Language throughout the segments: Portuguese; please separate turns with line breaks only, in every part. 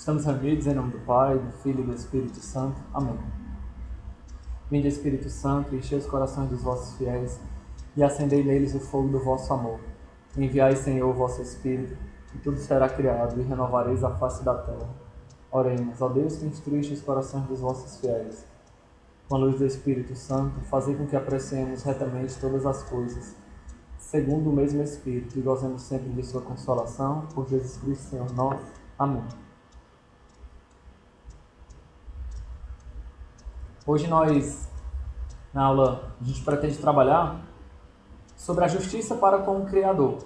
Estamos reunidos em nome do Pai, do Filho e do Espírito Santo. Amém. Vinde, Espírito Santo, e enchei os corações dos vossos fiéis e acendei neles o fogo do vosso amor. Enviai, Senhor, o vosso Espírito, e tudo será criado, e renovareis a face da terra. Oremos, ó Deus, que instruíste os corações dos vossos fiéis. Com a luz do Espírito Santo, fazei com que apreciemos retamente todas as coisas, segundo o mesmo Espírito, e gozemos sempre de sua consolação, por Jesus Cristo, Senhor nosso. Amém. Hoje na aula, a gente pretende trabalhar sobre a justiça para com o Criador.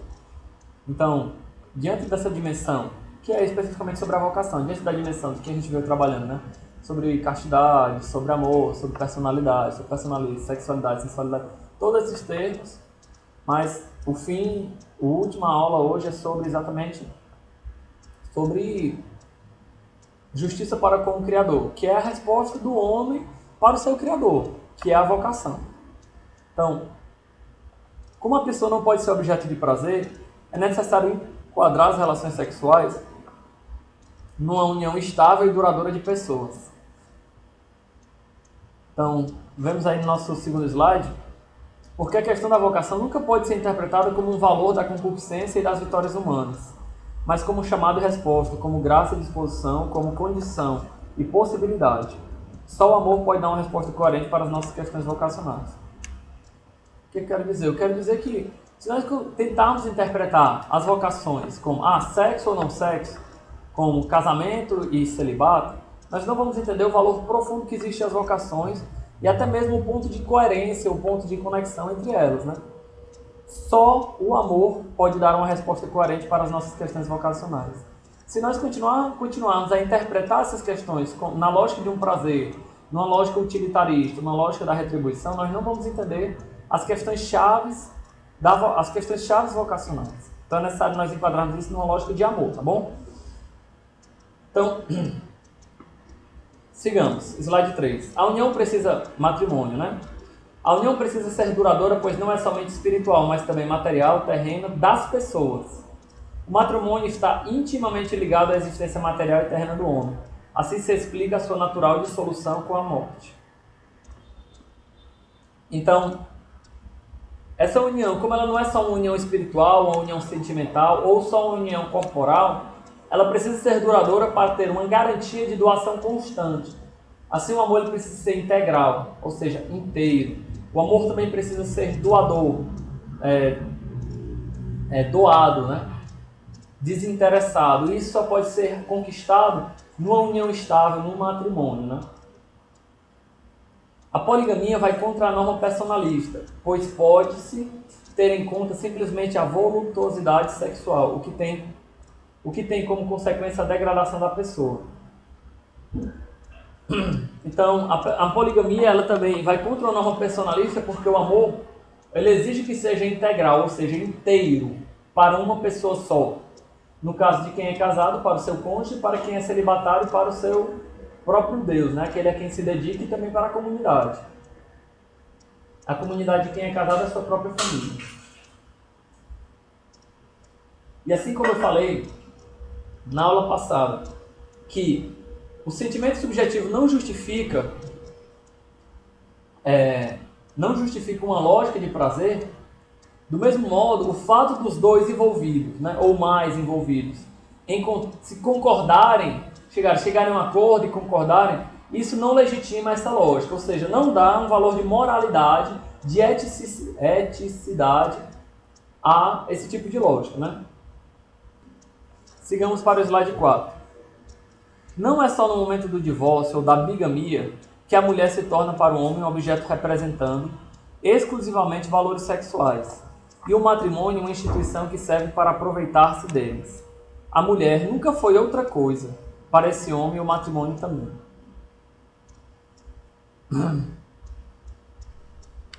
Então, diante dessa dimensão, que é especificamente sobre a vocação, diante da dimensão de que a gente veio trabalhando, né? Sobre castidade, sobre amor, sobre personalidade, sexualidade, sensualidade, todos esses termos, mas a última aula hoje é exatamente sobre justiça para com o Criador, que é a resposta do homem para o seu Criador, que é a vocação. Então, como a pessoa não pode ser objeto de prazer, é necessário enquadrar as relações sexuais numa união estável e duradoura de pessoas. Então, vemos aí no nosso segundo slide, porque a questão da vocação nunca pode ser interpretada como um valor da concupiscência e das vitórias humanas, mas como chamado e resposta, como graça e disposição, como condição e possibilidade. Só o amor pode dar uma resposta coerente para as nossas questões vocacionais. O que eu quero dizer? Eu quero dizer que, se nós tentarmos interpretar as vocações como sexo ou não sexo, como casamento e celibato, nós não vamos entender o valor profundo que existe às vocações e até mesmo o ponto de coerência, o ponto de conexão entre elas, né? Só o amor pode dar uma resposta coerente para as nossas questões vocacionais. Se nós continuarmos a interpretar essas questões na lógica de um prazer, numa lógica utilitarista, numa lógica da retribuição, nós não vamos entender as questões chaves vocacionais. Então é necessário nós enquadrarmos isso numa lógica de amor, tá bom? Então, sigamos. Slide 3. A união matrimônio, né? A união precisa ser duradoura, pois não é somente espiritual, mas também material, terrena, das pessoas. O matrimônio está intimamente ligado à existência material e terrena do homem. Assim se explica a sua natural dissolução com a morte. Então, essa união, como ela não é só uma união espiritual, uma união sentimental ou só uma união corporal, ela precisa ser duradoura para ter uma garantia de doação constante. Assim, o amor ele precisa ser integral, ou seja, inteiro. O amor também precisa ser doador, doado, né? Desinteressado. Isso só pode ser conquistado numa união estável, num matrimônio, né? A poligamia vai contra a norma personalista, pois pode-se ter em conta simplesmente a voluptuosidade sexual, o que tem como consequência a degradação da pessoa. Então, a poligamia ela também vai contra a norma personalista, porque o amor ele exige que seja integral, ou seja, inteiro, para uma pessoa só. No caso de quem é casado, para o seu cônjuge, para quem é celibatário, para o seu próprio Deus, né? Aquele a quem se dedica, e também para a comunidade. A comunidade de quem é casado é a sua própria família. E assim como eu falei na aula passada, que o sentimento subjetivo não justifica uma lógica de prazer, do mesmo modo, o fato dos dois envolvidos, né, ou mais envolvidos, se concordarem, chegarem a um acordo e concordarem, isso não legitima essa lógica, ou seja, não dá um valor de moralidade, de eticidade a esse tipo de lógica, né? Sigamos para o slide 4. Não é só no momento do divórcio ou da bigamia que a mulher se torna para o homem um objeto representando exclusivamente valores sexuais, e o matrimônio uma instituição que serve para aproveitar-se deles. A mulher nunca foi outra coisa, para esse homem o matrimônio também.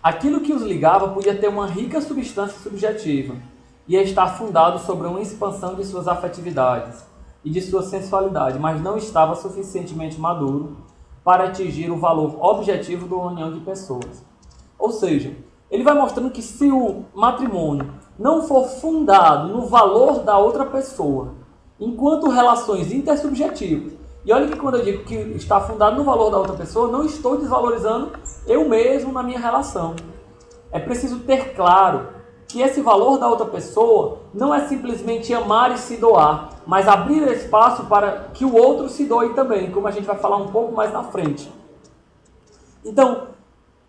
Aquilo que os ligava podia ter uma rica substância subjetiva e estar fundado sobre uma expansão de suas afetividades e de sua sensualidade, mas não estava suficientemente maduro para atingir o valor objetivo da união de pessoas. Ou seja, ele vai mostrando que se o matrimônio não for fundado no valor da outra pessoa, enquanto relações intersubjetivas. E olha que quando eu digo que está fundado no valor da outra pessoa, não estou desvalorizando eu mesmo na minha relação. É preciso ter claro que esse valor da outra pessoa não é simplesmente amar e se doar, mas abrir espaço para que o outro se doe também, como a gente vai falar um pouco mais na frente. Então,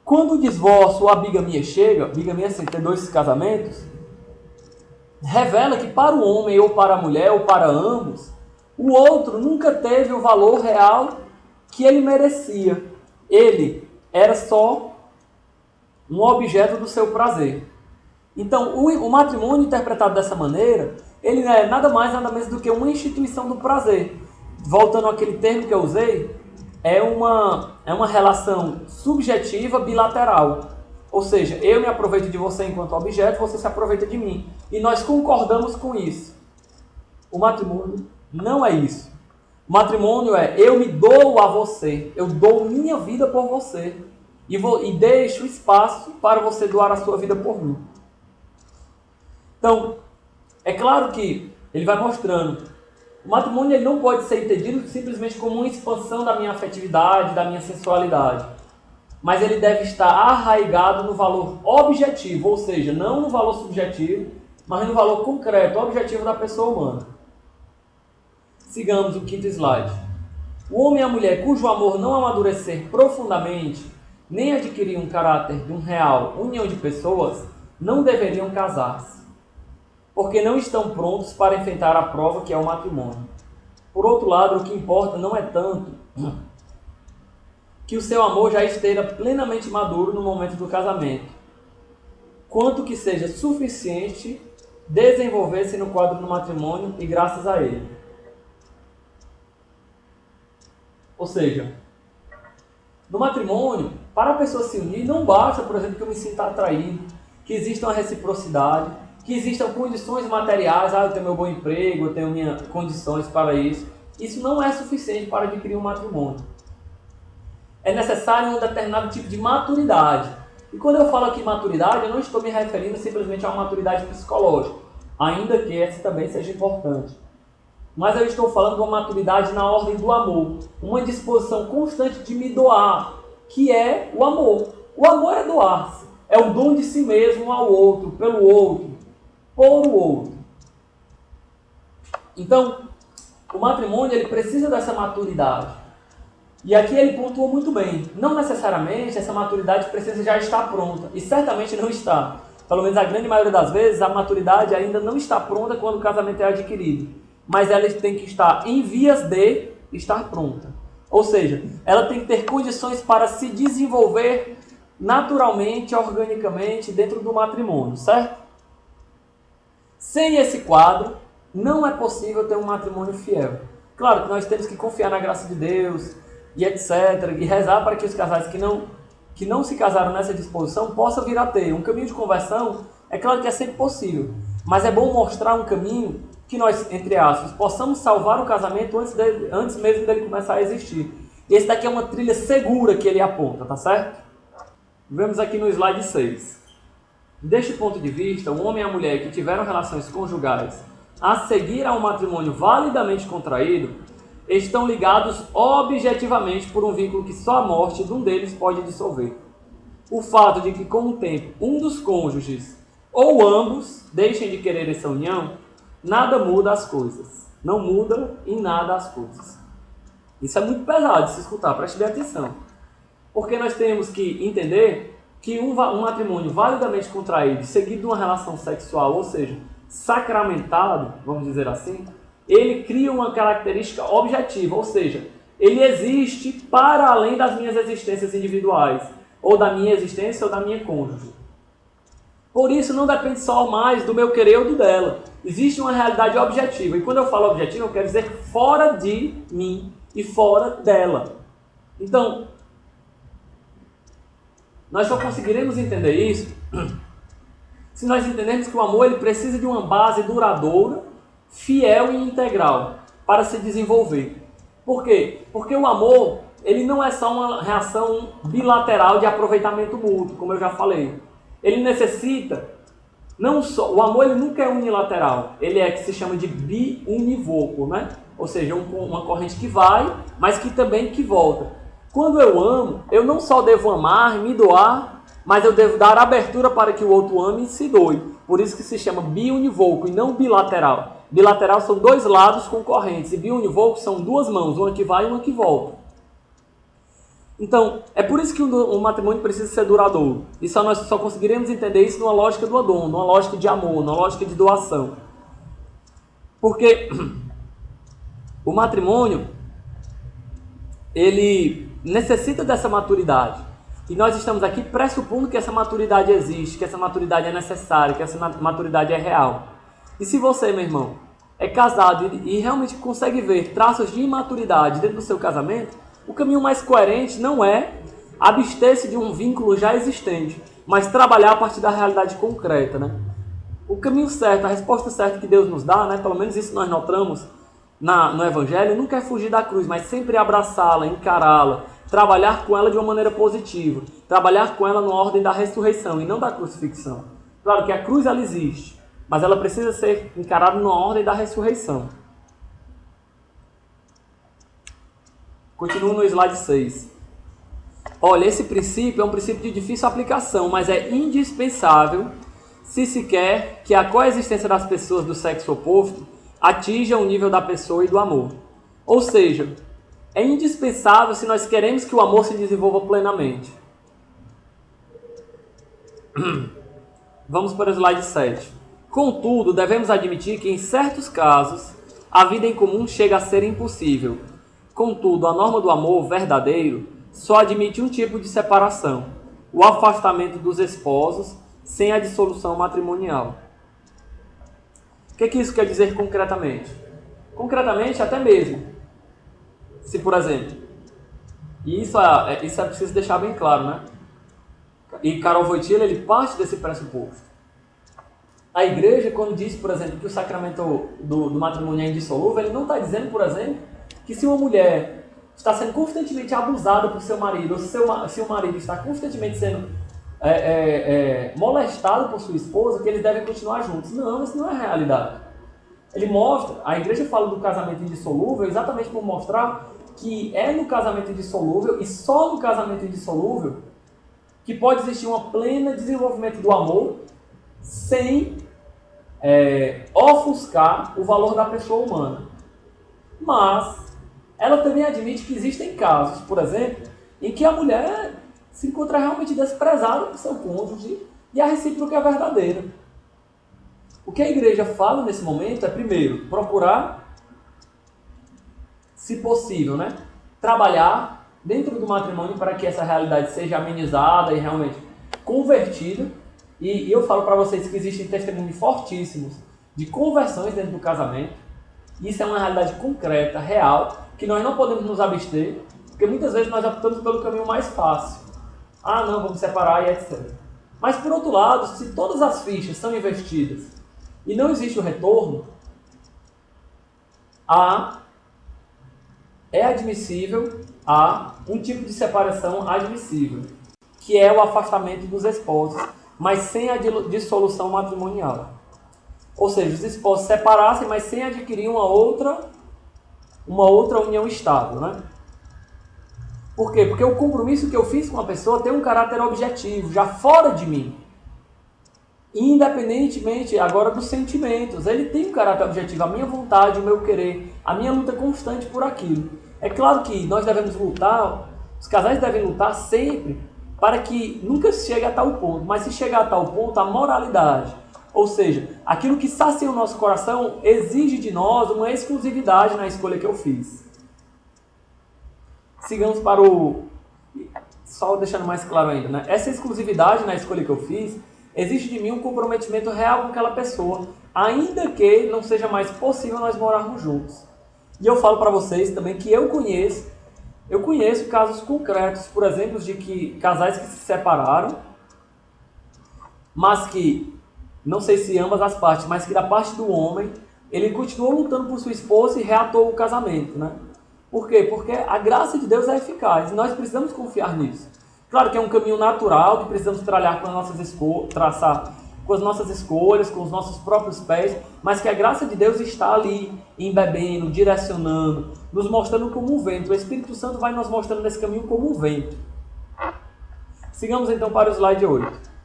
quando o divórcio ou a bigamia chega, bigamia sem ter 2 casamentos, revela que para o homem ou para a mulher ou para ambos, o outro nunca teve o valor real que ele merecia. Ele era só um objeto do seu prazer. Então, o matrimônio interpretado dessa maneira, ele é nada mais, nada menos do que uma instituição do prazer. Voltando àquele termo que eu usei, é uma relação subjetiva bilateral. Ou seja, eu me aproveito de você enquanto objeto, você se aproveita de mim. E nós concordamos com isso. O matrimônio não é isso. O matrimônio é eu me dou a você, eu dou minha vida por você. E deixo espaço para você doar a sua vida por mim. Então, é claro que ele vai mostrando. O matrimônio ele não pode ser entendido simplesmente como uma expansão da minha afetividade, da minha sensualidade. Mas ele deve estar arraigado no valor objetivo, ou seja, não no valor subjetivo, mas no valor concreto, objetivo da pessoa humana. Sigamos o 5º slide. O homem e a mulher cujo amor não amadurecer profundamente, nem adquirir um caráter de um real união de pessoas, não deveriam casar-se, porque não estão prontos para enfrentar a prova que é o matrimônio. Por outro lado, o que importa não é tanto que o seu amor já esteja plenamente maduro no momento do casamento, quanto que seja suficiente desenvolver-se no quadro do matrimônio e graças a ele. Ou seja, no matrimônio, para a pessoa se unir, não basta, por exemplo, que eu me sinta atraído, que exista uma reciprocidade, que existam condições materiais, eu tenho meu bom emprego, eu tenho minhas condições para isso. Isso não é suficiente para adquirir um matrimônio. É necessário um determinado tipo de maturidade. E quando eu falo aqui maturidade, eu não estou me referindo simplesmente a uma maturidade psicológica, ainda que essa também seja importante. Mas eu estou falando de uma maturidade na ordem do amor, uma disposição constante de me doar, que é o amor. O amor é doar-se, é o dom de si mesmo ao outro, pelo outro, por o outro. Então, o matrimônio ele precisa dessa maturidade. E aqui ele pontuou muito bem. Não necessariamente essa maturidade precisa já estar pronta. E certamente não está. Pelo menos a grande maioria das vezes, a maturidade ainda não está pronta quando o casamento é adquirido. Mas ela tem que estar em vias de estar pronta. Ou seja, ela tem que ter condições para se desenvolver naturalmente, organicamente, dentro do matrimônio, certo? Sem esse quadro, não é possível ter um matrimônio fiel. Claro que nós temos que confiar na graça de Deus, e etc. E rezar para que os casais que não se casaram nessa disposição possam vir a ter. Um caminho de conversão, é claro que é sempre possível. Mas é bom mostrar um caminho que nós, entre aspas, possamos salvar o casamento antes mesmo dele começar a existir. E esse daqui é uma trilha segura que ele aponta, tá certo? Vemos aqui no slide 6. Deste ponto de vista, o homem e a mulher que tiveram relações conjugais a seguir a um matrimônio validamente contraído estão ligados objetivamente por um vínculo que só a morte de um deles pode dissolver. O fato de que, com o tempo, um dos cônjuges ou ambos deixem de querer essa união, nada muda as coisas. Não muda em nada as coisas. Isso é muito pesado de se escutar, preste bem atenção. Porque nós temos que entender que um matrimônio validamente contraído, seguido de uma relação sexual, ou seja, sacramentado, vamos dizer assim, ele cria uma característica objetiva, ou seja, ele existe para além das minhas existências individuais, ou da minha existência ou da minha cônjuge. Por isso não depende só mais do meu querer ou do dela. Existe uma realidade objetiva, e quando eu falo objetivo, eu quero dizer fora de mim e fora dela. Então, nós só conseguiremos entender isso se nós entendermos que o amor ele precisa de uma base duradoura, fiel e integral para se desenvolver. Por quê? Porque o amor ele não é só uma reação bilateral de aproveitamento mútuo, como eu já falei. Ele necessita Não só, o amor ele nunca é unilateral, ele é que se chama de biunívoco, né? Ou seja, uma corrente que vai, mas que também que volta. Quando eu amo, eu não só devo amar, me doar, mas eu devo dar abertura para que o outro ame e se doe. Por isso que se chama biunívoco e não bilateral. Bilateral são dois lados concorrentes e biunívoco são duas mãos, uma que vai e uma que volta. Então, é por isso que o matrimônio precisa ser duradouro. E nós só conseguiremos entender isso numa lógica do Adão, numa lógica de amor, numa lógica de doação. Porque o matrimônio, ele necessita dessa maturidade. E nós estamos aqui pressupondo que essa maturidade existe, que essa maturidade é necessária, que essa maturidade é real. E se você, meu irmão, é casado e realmente consegue ver traços de imaturidade dentro do seu casamento, o caminho mais coerente não é abster-se de um vínculo já existente, mas trabalhar a partir da realidade concreta, né? O caminho certo, a resposta certa que Deus nos dá, né? Pelo menos isso nós notamos no Evangelho, nunca é fugir da cruz, mas sempre abraçá-la, encará-la, trabalhar com ela de uma maneira positiva, trabalhar com ela na ordem da ressurreição e não da crucifixão. Claro que a cruz ela existe, mas ela precisa ser encarada na ordem da ressurreição. Continuo no slide 6. Olha, esse princípio é um princípio de difícil aplicação, mas é indispensável se se quer que a coexistência das pessoas do sexo oposto atinja o nível da pessoa e do amor. Ou seja, é indispensável se nós queremos que o amor se desenvolva plenamente. Vamos para o slide 7. Contudo, devemos admitir que em certos casos a vida em comum chega a ser impossível. Contudo, a norma do amor verdadeiro só admite um tipo de separação, o afastamento dos esposos sem a dissolução matrimonial. O que isso quer dizer concretamente? Concretamente, até mesmo, se por exemplo, e isso é preciso deixar bem claro, né? E Karol Wojtyla, ele parte desse pressuposto. A igreja, quando diz, por exemplo, que o sacramento do matrimônio é indissolúvel, ele não está dizendo, por exemplo, que se uma mulher está sendo constantemente abusada por seu marido, ou se o marido está constantemente sendo molestado por sua esposa, que eles devem continuar juntos. Não, isso não é a realidade. Ele mostra, a igreja fala do casamento indissolúvel exatamente por mostrar que é no casamento indissolúvel e só no casamento indissolúvel que pode existir um pleno desenvolvimento do amor sem ofuscar o valor da pessoa humana. Mas ela também admite que existem casos, por exemplo, em que a mulher se encontra realmente desprezada por seu cônjuge e a recíproca é verdadeira. O que a igreja fala nesse momento é, primeiro, procurar, se possível, né, trabalhar dentro do matrimônio para que essa realidade seja amenizada e realmente convertida. E eu falo para vocês que existem testemunhos fortíssimos de conversões dentro do casamento. Isso é uma realidade concreta, real, que nós não podemos nos abster, porque muitas vezes nós optamos pelo caminho mais fácil. Ah, não, vamos separar e etc. Mas, por outro lado, se todas as fichas são investidas e não existe o retorno, é admissível, há um tipo de separação admissível, que é o afastamento dos esposos, mas sem a dissolução matrimonial. Ou seja, os esposos separassem, mas sem adquirir uma outra união estável, né? Por quê? Porque o compromisso que eu fiz com a pessoa tem um caráter objetivo, já fora de mim. Independentemente agora dos sentimentos, ele tem um caráter objetivo, a minha vontade, o meu querer, a minha luta constante por aquilo. É claro que nós devemos lutar, os casais devem lutar sempre para que nunca se chegue a tal ponto, mas se chegar a tal ponto, a moralidade, ou seja, aquilo que sacia o nosso coração exige de nós uma exclusividade na escolha que eu fiz. Sigamos para só deixando mais claro ainda, né? Essa exclusividade na escolha que eu fiz exige de mim um comprometimento real com aquela pessoa, ainda que não seja mais possível nós morarmos juntos. E eu falo para vocês também que eu conheço casos concretos, por exemplo, de que casais que se separaram, mas que, não sei se ambas as partes, mas que da parte do homem, ele continuou lutando por sua esposa e reatou o casamento, né? Por quê? Porque a graça de Deus é eficaz e nós precisamos confiar nisso. Claro que é um caminho natural, que precisamos trabalhar com as nossas escolhas, traçar com as nossas escolhas, com os nossos próprios pés, mas que a graça de Deus está ali, embebendo, direcionando, nos mostrando como um vento. O Espírito Santo vai nos mostrando nesse caminho como um vento. Sigamos então para o slide 8.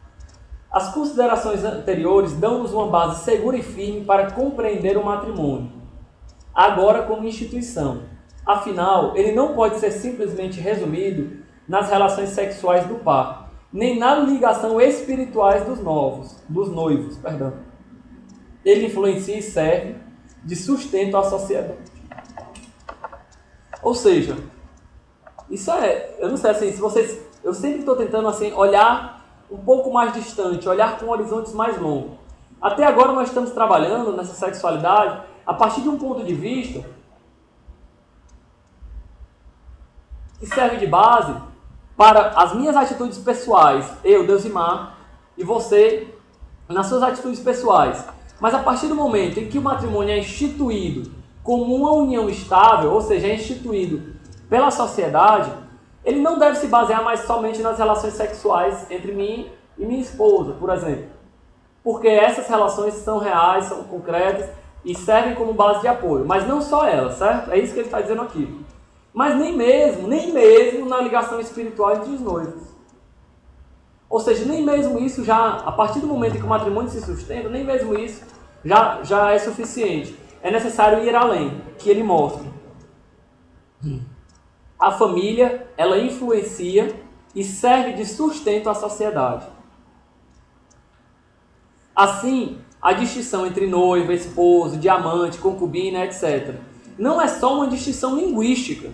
As considerações anteriores dão-nos uma base segura e firme para compreender o matrimônio, agora como instituição. Afinal, ele não pode ser simplesmente resumido nas relações sexuais do par, nem na ligação espirituais dos noivos. Ele influencia e serve de sustento à sociedade. Ou seja, isso eu não sei assim, eu sempre estou tentando assim olhar um pouco mais distante, olhar com horizontes mais longos. Até agora nós estamos trabalhando nessa sexualidade a partir de um ponto de vista que serve de base para as minhas atitudes pessoais, eu, Deusimar, e você, nas suas atitudes pessoais. Mas a partir do momento em que o matrimônio é instituído como uma união estável, ou seja, é instituído pela sociedade, ele não deve se basear mais somente nas relações sexuais entre mim e minha esposa, por exemplo. Porque essas relações são reais, são concretas e servem como base de apoio. Mas não só elas, certo? É isso que ele está dizendo aqui. Mas nem mesmo na ligação espiritual entre os noivos. Ou seja, nem mesmo isso já, a partir do momento em que o matrimônio se sustenta, nem mesmo isso já é suficiente. É necessário ir além, que ele mostra. A família, ela influencia e serve de sustento à sociedade. Assim, a distinção entre noiva, esposo, diamante, concubina, etc., não é só uma distinção linguística.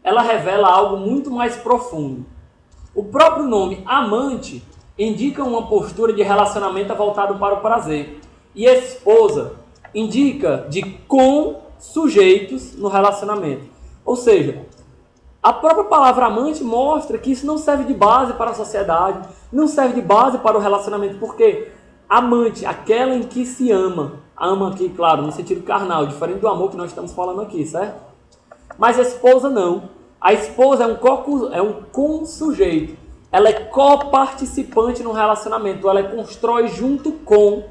Ela revela algo muito mais profundo. O próprio nome amante indica uma postura de relacionamento voltado para o prazer. E esposa indica de com-sujeitos no relacionamento. Ou seja, a própria palavra amante mostra que isso não serve de base para a sociedade, não serve de base para o relacionamento, porque amante, aquela em que se ama aqui, claro, no sentido carnal, diferente do amor que nós estamos falando aqui, certo? Mas a esposa não. A esposa é um consujeito. Ela é coparticipante no relacionamento, ela constrói junto com.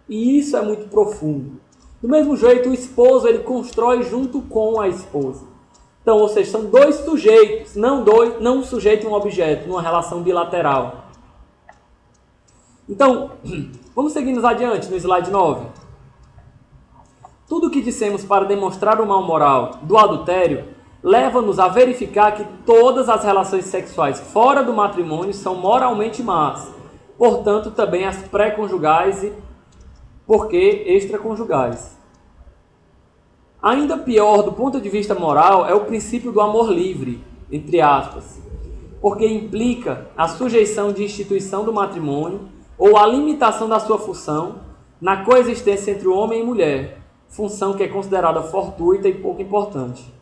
E isso é muito profundo. Do mesmo jeito, o esposo ele constrói junto com a esposa. Então, ou seja, são dois sujeitos, não um sujeito e um objeto, numa relação bilateral. Então, vamos seguindo adiante no slide 9. Tudo o que dissemos para demonstrar o mal moral do adultério leva-nos a verificar que todas as relações sexuais fora do matrimônio são moralmente más, portanto também as pré-conjugais e, porque, extraconjugais. Ainda pior do ponto de vista moral é o princípio do amor livre, entre aspas, porque implica a sujeição de instituição do matrimônio ou a limitação da sua função na coexistência entre o homem e mulher, função que é considerada fortuita e pouco importante.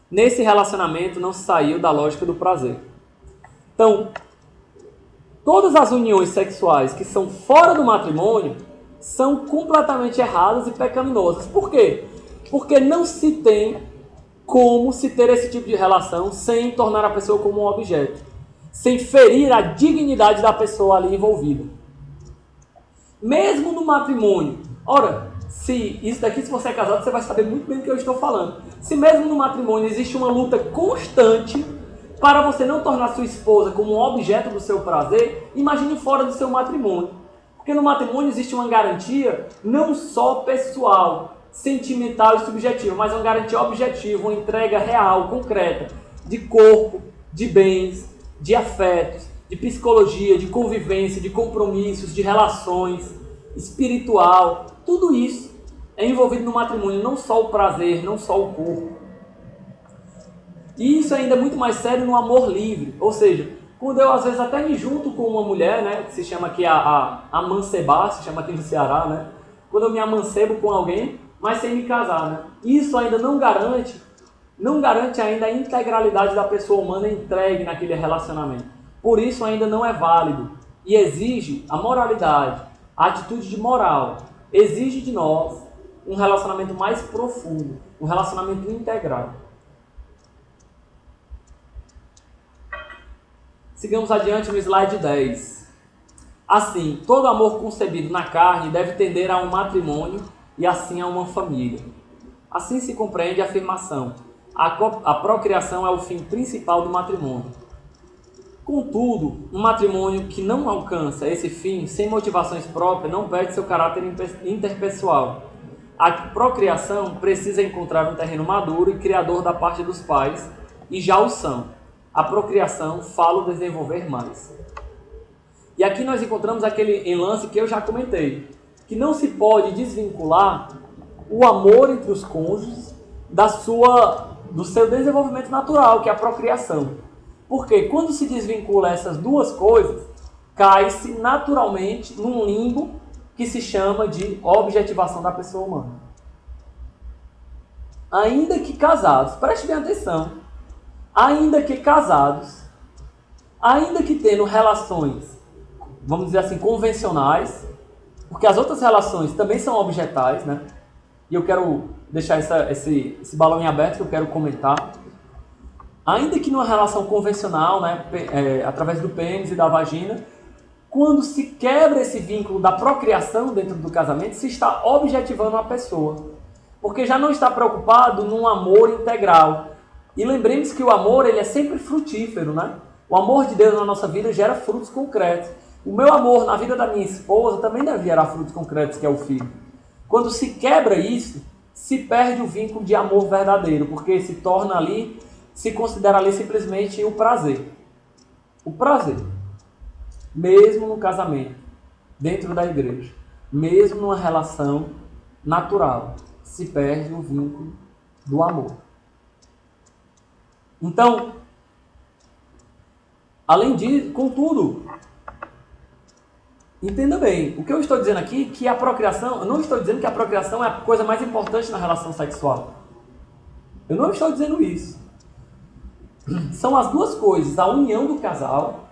Nesse relacionamento não se saiu da lógica do prazer. Então, todas as uniões sexuais que são fora do matrimônio são completamente erradas e pecaminosas. Por quê? Porque não se tem como se ter esse tipo de relação sem tornar a pessoa como um objeto, sem ferir a dignidade da pessoa ali envolvida. Mesmo no matrimônio, ora, se você é casado, você vai saber muito bem do que eu estou falando. Se mesmo no matrimônio existe uma luta constante para você não tornar sua esposa como um objeto do seu prazer, imagine fora do seu matrimônio. Porque no matrimônio existe uma garantia não só pessoal, sentimental e subjetiva, mas uma garantia objetiva, uma entrega real, concreta, de corpo, de bens, de afetos, de psicologia, de convivência, de compromissos, de relações, espiritual. Tudo isso é envolvido no matrimônio, não só o prazer, não só o corpo. E isso ainda é muito mais sério no amor livre, ou seja, quando eu às vezes até me junto com uma mulher, né, que se chama aqui a amancebar, se chama aqui no Ceará, né, quando eu me amancebo com alguém, mas sem me casar, né, isso ainda não garante ainda a integralidade da pessoa humana entregue naquele relacionamento. Por isso ainda não é válido e exige a moralidade, a atitude de moral, exige de nós um relacionamento mais profundo, um relacionamento integral. Sigamos adiante no slide 10. Assim, todo amor concebido na carne deve tender a um matrimônio e assim a uma família. Assim se compreende a afirmação: a procriação é o fim principal do matrimônio. Contudo, um matrimônio que não alcança esse fim sem motivações próprias não perde seu caráter interpessoal. A procriação precisa encontrar um terreno maduro e criador da parte dos pais, e já o são. A procriação fala o desenvolver mais. E aqui nós encontramos aquele lance que eu já comentei, que não se pode desvincular o amor entre os cônjuges do seu desenvolvimento natural, que é a procriação. Porque quando se desvincula essas duas coisas, cai-se naturalmente num limbo que se chama de objetivação da pessoa humana. Ainda que casados, preste bem atenção, ainda que casados, ainda que tendo relações, vamos dizer assim, convencionais, porque as outras relações também são objetais, né? E eu quero deixar esse balão em aberto que eu quero comentar. Ainda que numa relação convencional, né, através do pênis e da vagina, quando se quebra esse vínculo da procriação dentro do casamento, se está objetivando a pessoa. Porque já não está preocupado num amor integral. E lembremos que o amor ele é sempre frutífero, né? O amor de Deus na nossa vida gera frutos concretos. O meu amor na vida da minha esposa também deve gerar frutos concretos, que é o filho. Quando se quebra isso, se perde o vínculo de amor verdadeiro, porque se torna ali, se considera ali simplesmente o prazer. O prazer. Mesmo no casamento, dentro da igreja, mesmo numa relação natural, se perde o vínculo do amor. Então, além disso, contudo, entenda bem, o que eu estou dizendo aqui, que a procriação, eu não estou dizendo que a procriação é a coisa mais importante na relação sexual. Eu não estou dizendo isso. São as duas coisas, a união do casal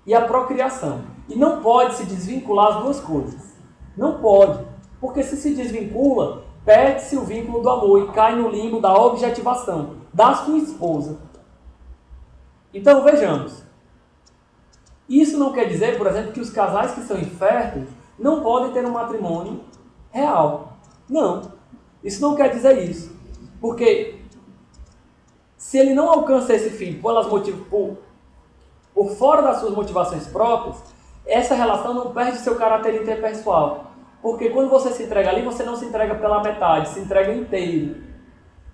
e a procriação. E não pode se desvincular as duas coisas. Não pode. Porque se desvincula, perde-se o vínculo do amor e cai no limbo da objetivação da sua esposa. Então vejamos. Isso não quer dizer, por exemplo, que os casais que são inférteis não podem ter um matrimônio real. Não. Isso não quer dizer isso. Porque se ele não alcança esse fim por fora das suas motivações próprias, essa relação não perde seu caráter interpessoal. Porque quando você se entrega ali, você não se entrega pela metade, se entrega inteiro.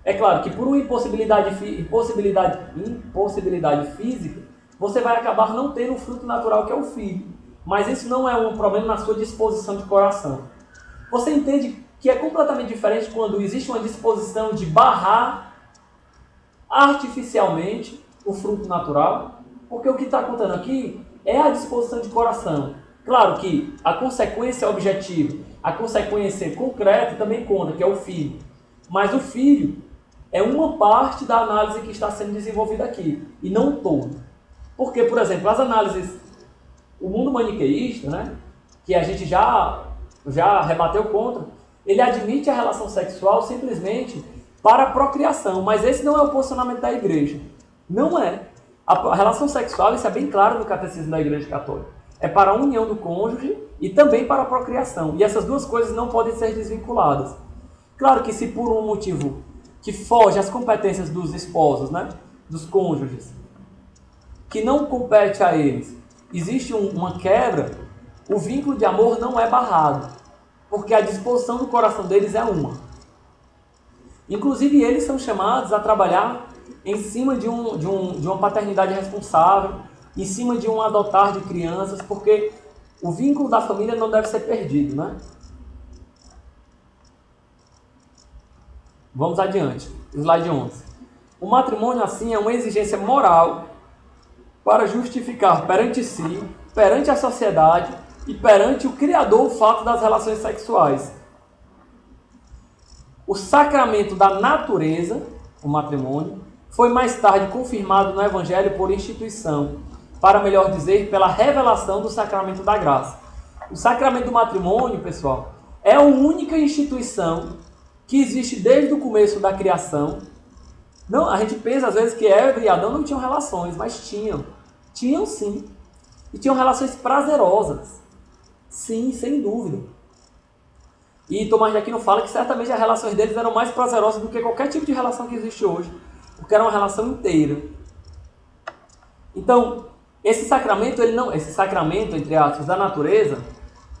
É claro que por uma impossibilidade física, você vai acabar não tendo o fruto natural que é o filho. Mas isso não é um problema na sua disposição de coração. Você entende que é completamente diferente quando existe uma disposição de barrar artificialmente o fruto natural, porque o que está contando aqui é a disposição de coração. Claro que a consequência objetiva, a consequência concreta também conta, que é o filho. Mas o filho é uma parte da análise que está sendo desenvolvida aqui, e não todo. Porque, por exemplo, as análises, o mundo maniqueísta, né, que a gente já rebateu contra, ele admite a relação sexual simplesmente para a procriação, mas esse não é o posicionamento da igreja. Não é. A relação sexual, isso é bem claro no catecismo da Igreja Católica, é para a união do cônjuge e também para a procriação. E essas duas coisas não podem ser desvinculadas. Claro que se por um motivo que foge às competências dos esposos, né, dos cônjuges, que não compete a eles, existe uma quebra, o vínculo de amor não é barrado, porque a disposição do coração deles é uma. Inclusive, eles são chamados a trabalhar em cima de uma paternidade responsável, em cima de um adotar de crianças, porque o vínculo da família não deve ser perdido, né? Vamos adiante. Slide 11. O matrimônio, assim, é uma exigência moral para justificar perante si, perante a sociedade e perante o Criador o fato das relações sexuais. O sacramento da natureza, o matrimônio, foi mais tarde confirmado no Evangelho por instituição, para melhor dizer, pela revelação do sacramento da graça. O sacramento do matrimônio, pessoal, é a única instituição que existe desde o começo da criação. Não, a gente pensa às vezes que Eva e Adão não tinham relações, mas tinham. Tinham sim. E tinham relações prazerosas. Sim, sem dúvida. E Tomás de Aquino fala que certamente as relações deles eram mais prazerosas do que qualquer tipo de relação que existe hoje, porque era uma relação inteira. Então, esse sacramento, entre aspas, da natureza,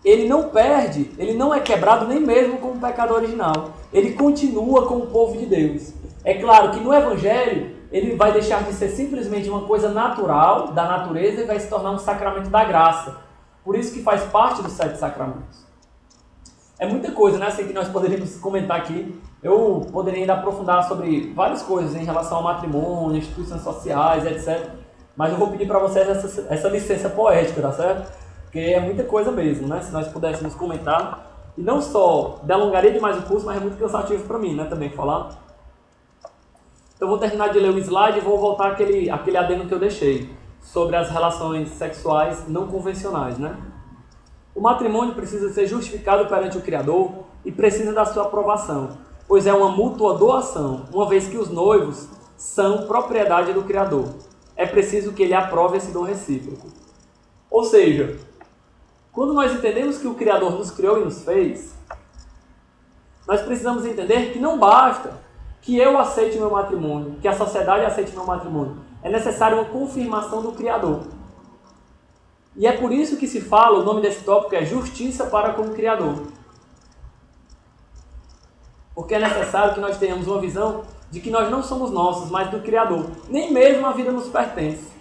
ele não perde, ele não é quebrado nem mesmo com o pecado original. Ele continua com o povo de Deus. É claro que no Evangelho, ele vai deixar de ser simplesmente uma coisa natural, da natureza, e vai se tornar um sacramento da graça. Por isso que faz parte dos 7 sacramentos. É muita coisa, né, assim, que nós poderíamos comentar aqui. Eu poderia ainda aprofundar sobre várias coisas em relação ao matrimônio, instituições sociais, etc. Mas eu vou pedir para vocês essa licença poética, tá certo? Porque é muita coisa mesmo, né? Se nós pudéssemos comentar. E não só delongaria demais o curso, mas é muito cansativo para mim, né, também falar. Então eu vou terminar de ler o slide e vou voltar àquele adendo que eu deixei sobre as relações sexuais não convencionais, né? O matrimônio precisa ser justificado perante o Criador e precisa da sua aprovação, pois é uma mútua doação, uma vez que os noivos são propriedade do Criador. É preciso que ele aprove esse dom recíproco. Ou seja, quando nós entendemos que o Criador nos criou e nos fez, nós precisamos entender que não basta que eu aceite meu matrimônio, que a sociedade aceite meu matrimônio. É necessário uma confirmação do Criador. E é por isso que se fala, o nome desse tópico é justiça para com o Criador. Porque é necessário que nós tenhamos uma visão de que nós não somos nossos, mas do Criador. Nem mesmo a vida nos pertence.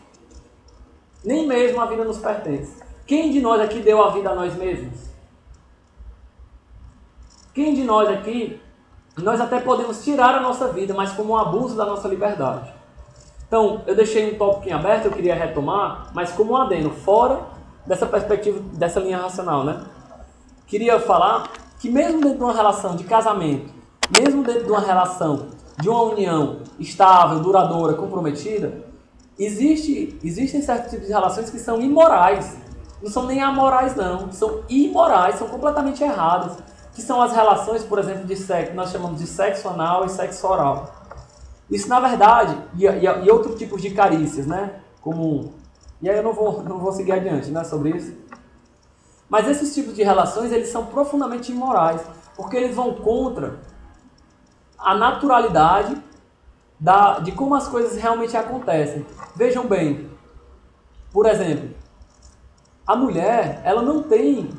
Nem mesmo a vida nos pertence. Quem de nós aqui deu a vida a nós mesmos? Quem de nós aqui, nós até podemos tirar a nossa vida, mas como um abuso da nossa liberdade. Então, eu deixei um tópico em aberto, eu queria retomar, mas como um adendo, fora dessa perspectiva, dessa linha racional, né? Queria falar que mesmo dentro de uma relação de casamento, mesmo dentro de uma relação de uma união estável, duradoura, comprometida, existem certos tipos de relações que são imorais. Não são nem amorais, não. São imorais, são completamente erradas. Que são as relações, por exemplo, de sexo, nós chamamos de sexo anal e sexo oral. Isso, na verdade, e outros tipos de carícias, né? Como, e aí eu não vou seguir adiante, né, sobre isso. Mas esses tipos de relações, eles são profundamente imorais, porque eles vão contra a naturalidade de como as coisas realmente acontecem. Vejam bem, por exemplo, a mulher, ela não tem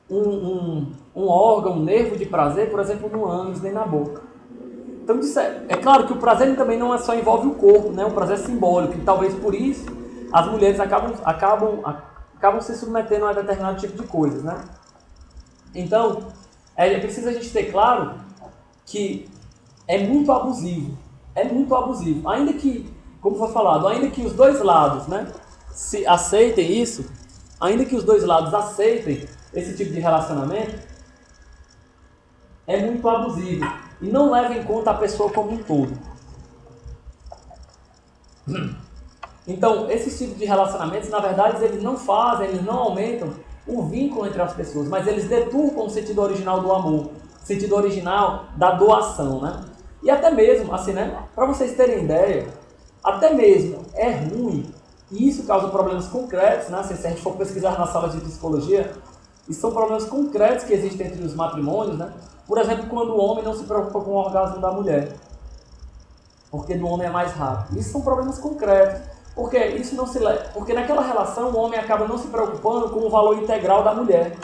um órgão, um nervo de prazer, por exemplo, no ânus nem na boca. Então, é claro que o prazer também não só envolve o corpo, né? Um prazer simbólico, e talvez por isso as mulheres acabam se submetendo a determinado tipo de coisas, né? Então, é preciso a gente ter claro que é muito abusivo. É muito abusivo. Ainda que, como foi falado, ainda que os dois lados, né, se aceitem isso, ainda que os dois lados aceitem esse tipo de relacionamento, é muito abusivo. E não leva em conta a pessoa como um todo. Então, esses tipos de relacionamentos, na verdade, eles não aumentam o vínculo entre as pessoas, mas eles deturpam o sentido original do amor, o sentido original da doação, né? E até mesmo, assim, né? Para vocês terem ideia, até mesmo é ruim, e isso causa problemas concretos, né? Se a gente for pesquisar na sala de psicologia, isso são problemas concretos que existem entre os matrimônios, né? Por exemplo, quando o homem não se preocupa com o orgasmo da mulher, porque do homem é mais rápido. Isso são problemas concretos, porque naquela relação o homem acaba não se preocupando com o valor integral da mulher.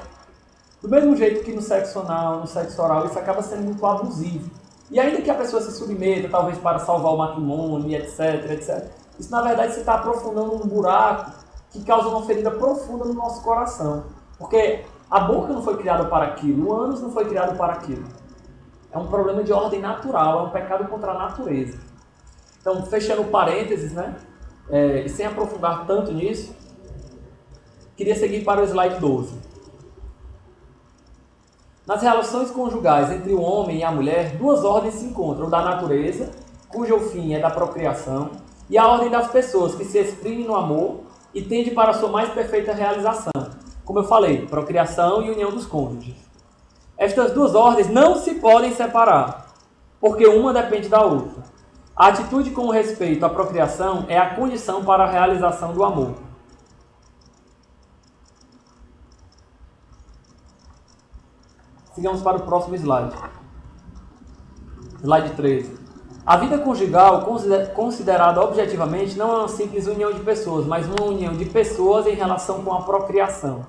Do mesmo jeito que no sexo anal, no sexo oral, isso acaba sendo muito abusivo. E ainda que a pessoa se submeta, talvez para salvar o matrimônio, etc, etc. Isso, na verdade, você está aprofundando um buraco que causa uma ferida profunda no nosso coração. Porque a boca não foi criada para aquilo, o ânus não foi criado para aquilo. É um problema de ordem natural, é um pecado contra a natureza. Então, fechando parênteses, né? E sem aprofundar tanto nisso, queria seguir para o slide 12. Nas relações conjugais entre o homem e a mulher, duas ordens se encontram: o da natureza, cujo fim é da procriação, e a ordem das pessoas, que se exprime no amor e tende para a sua mais perfeita realização. Como eu falei, procriação e união dos cônjuges. Estas duas ordens não se podem separar, porque uma depende da outra. A atitude com respeito à procriação é a condição para a realização do amor. Sigamos para o próximo slide. Slide 13. A vida conjugal, considerada objetivamente, não é uma simples união de pessoas, mas uma união de pessoas em relação com a procriação.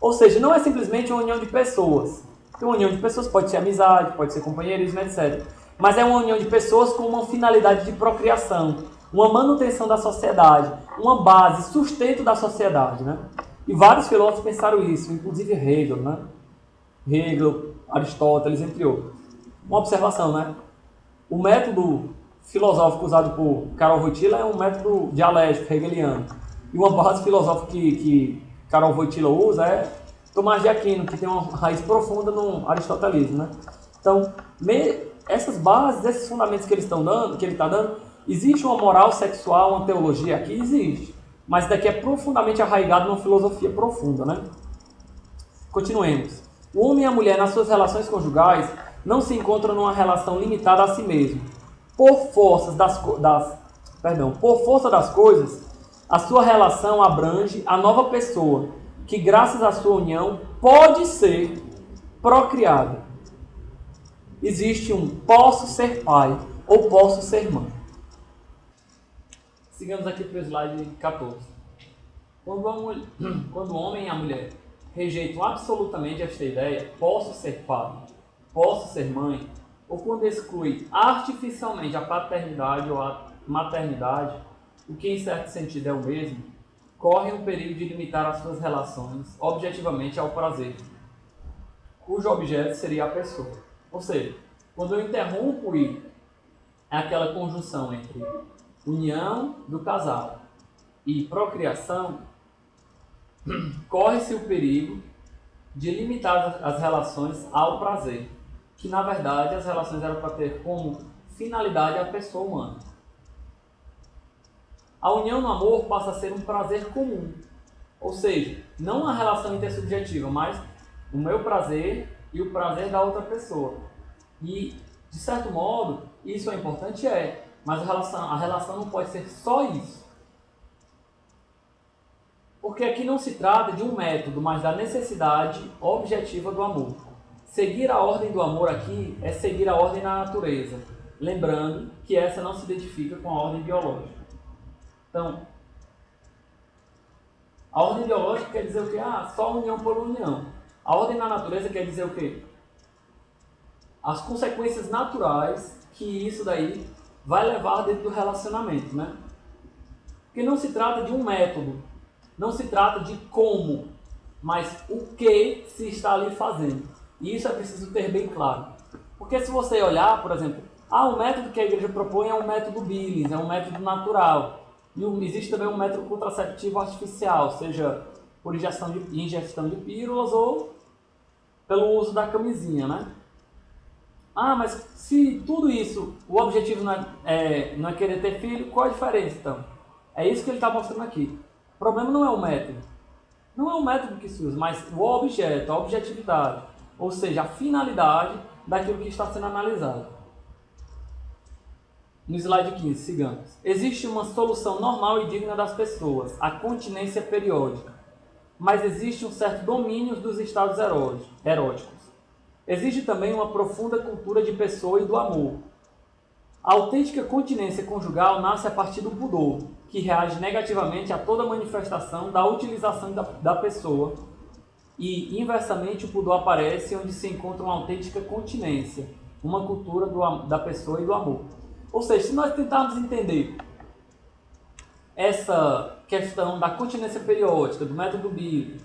Ou seja, não é simplesmente uma união de pessoas. Porque uma união de pessoas pode ser amizade, pode ser companheirismo, etc. Mas é uma união de pessoas com uma finalidade de procriação, uma manutenção da sociedade, uma base, sustento da sociedade, né? E vários filósofos pensaram isso, inclusive Hegel, né? Hegel, Aristóteles, entre outros. Uma observação, né? O método filosófico usado por Karol Wojtyla é um método dialético, hegeliano. E uma base filosófica que Karol Wojtyla usa é Tomás de Aquino, que tem uma raiz profunda no aristotelismo, né? Então, essas bases, esses fundamentos que ele está dando, existe uma moral sexual, uma teologia aqui? Existe. Mas isso daqui é profundamente arraigado numa filosofia profunda, né? Continuemos. O homem e a mulher, nas suas relações conjugais, não se encontram numa relação limitada a si mesmo. Por força das coisas, a sua relação abrange a nova pessoa, que graças à sua união pode ser procriada. Existe um posso ser pai ou posso ser mãe. Sigamos aqui para o slide 14. Quando o homem e a mulher rejeitam absolutamente esta ideia, posso ser pai, posso ser mãe, ou quando exclui artificialmente a paternidade ou a maternidade, o que em certo sentido é o mesmo, corre o perigo de limitar as suas relações objetivamente ao prazer, cujo objeto seria a pessoa. Ou seja, quando eu interrompo aquela conjunção entre união do casal e procriação, corre-se o perigo de limitar as relações ao prazer, que na verdade as relações eram para ter como finalidade a pessoa humana. A união no amor passa a ser um prazer comum, ou seja, não uma relação intersubjetiva, mas o meu prazer e o prazer da outra pessoa. E, de certo modo, isso é importante, mas a relação não pode ser só isso. Porque aqui não se trata de um método, mas da necessidade objetiva do amor. Seguir a ordem do amor aqui é seguir a ordem da natureza, lembrando que essa não se identifica com a ordem biológica. Então, a ordem biológica quer dizer o quê? Só união por união. A ordem da natureza quer dizer o quê? As consequências naturais que isso daí vai levar dentro do relacionamento, né? Porque não se trata de um método, não se trata de como, mas o que se está ali fazendo. E isso é preciso ter bem claro. Porque se você olhar, por exemplo, o método que a igreja propõe é um método Billings, é um método natural. E existe também um método contraceptivo artificial, seja por ingestão de pílulas ou pelo uso da camisinha, né? Mas se tudo isso, o objetivo não é querer ter filho, qual a diferença então? É isso que ele está mostrando aqui. O problema não é o método. Não é o método que se usa, mas o objeto, a objetividade. Ou seja, a finalidade daquilo que está sendo analisado. No slide 15, sigamos. Existe uma solução normal e digna das pessoas, a continência periódica. Mas existe um certo domínio dos estados eróticos. Existe também uma profunda cultura de pessoa e do amor. A autêntica continência conjugal nasce a partir do pudor, que reage negativamente a toda manifestação da utilização da pessoa, e inversamente o pudor aparece onde se encontra uma autêntica continência, uma cultura da pessoa e do amor. Ou seja, se nós tentarmos entender essa questão da continência periódica, do método Billings,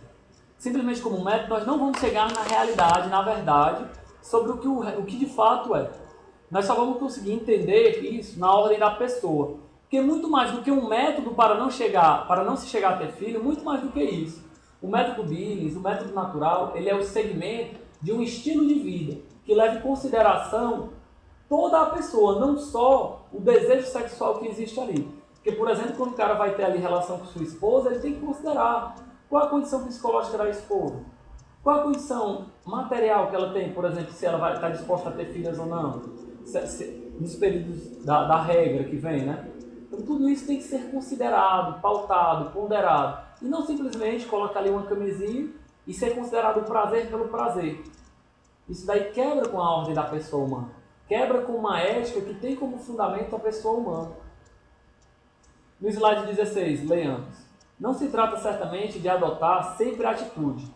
simplesmente como um método, nós não vamos chegar na realidade, na verdade, sobre o que de fato é. Nós só vamos conseguir entender isso na ordem da pessoa. Porque muito mais do que um método para não se chegar a ter filho, muito mais do que isso. O método Billings, o método natural, ele é o segmento de um estilo de vida que leva em consideração toda a pessoa, não só o desejo sexual que existe ali. Porque, por exemplo, quando o cara vai ter ali relação com sua esposa, ele tem que considerar qual a condição psicológica da esposa, qual a condição material que ela tem, por exemplo, se ela vai estar disposta a ter filhas ou não, nos períodos da regra que vem, né? Então, tudo isso tem que ser considerado, pautado, ponderado, e não simplesmente colocar ali uma camisinha e ser considerado o prazer pelo prazer. Isso daí quebra com a ordem da pessoa humana. Quebra com uma ética que tem como fundamento a pessoa humana. No slide 16, leamos. Não se trata certamente de adotar sempre a atitude.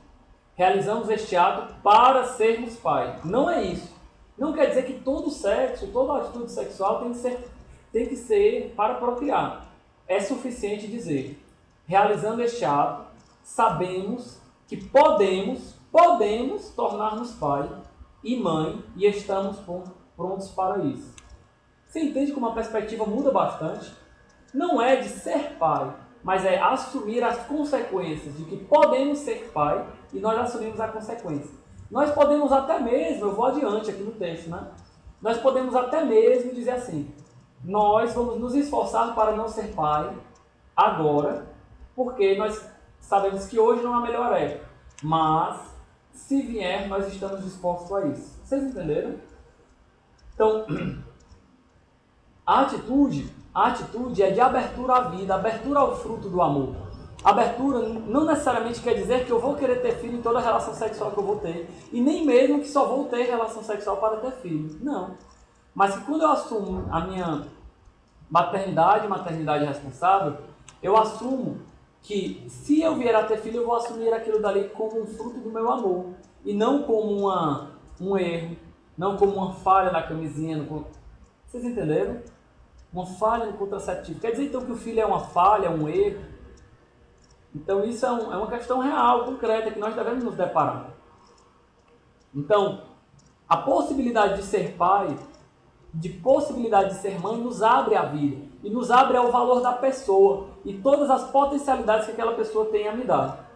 Realizamos este ato para sermos pai. Não é isso. Não quer dizer que todo sexo, toda atitude sexual tem que ser para procriar. É suficiente dizer, realizando este ato, sabemos que podemos tornar-nos pai e mãe e estamos prontos para isso. Você entende como a perspectiva muda bastante? Não é de ser pai, mas é assumir as consequências de que podemos ser pai e nós assumimos a consequência. Nós podemos até mesmo, eu vou adiante aqui no texto, né? Nós podemos até mesmo dizer assim, nós vamos nos esforçar para não ser pai agora, porque nós sabemos que hoje não é a melhor época, mas se vier, nós estamos dispostos a isso. Vocês entenderam? Então, a atitude é de abertura à vida, abertura ao fruto do amor. Abertura não necessariamente quer dizer que eu vou querer ter filho em toda relação sexual que eu vou ter, e nem mesmo que só vou ter relação sexual para ter filho. Não. Mas que quando eu assumo a minha maternidade responsável, eu assumo que se eu vier a ter filho, eu vou assumir aquilo dali como um fruto do meu amor, e não como um erro, não como uma falha na camisinha. Vocês entenderam? Uma falha no contraceptivo. Quer dizer então que o filho é uma falha, um erro? Então isso é uma questão real, concreta, que nós devemos nos deparar. Então, a possibilidade de ser pai, de possibilidade de ser mãe, nos abre a vida. E nos abre ao valor da pessoa e todas as potencialidades que aquela pessoa tem a me dar.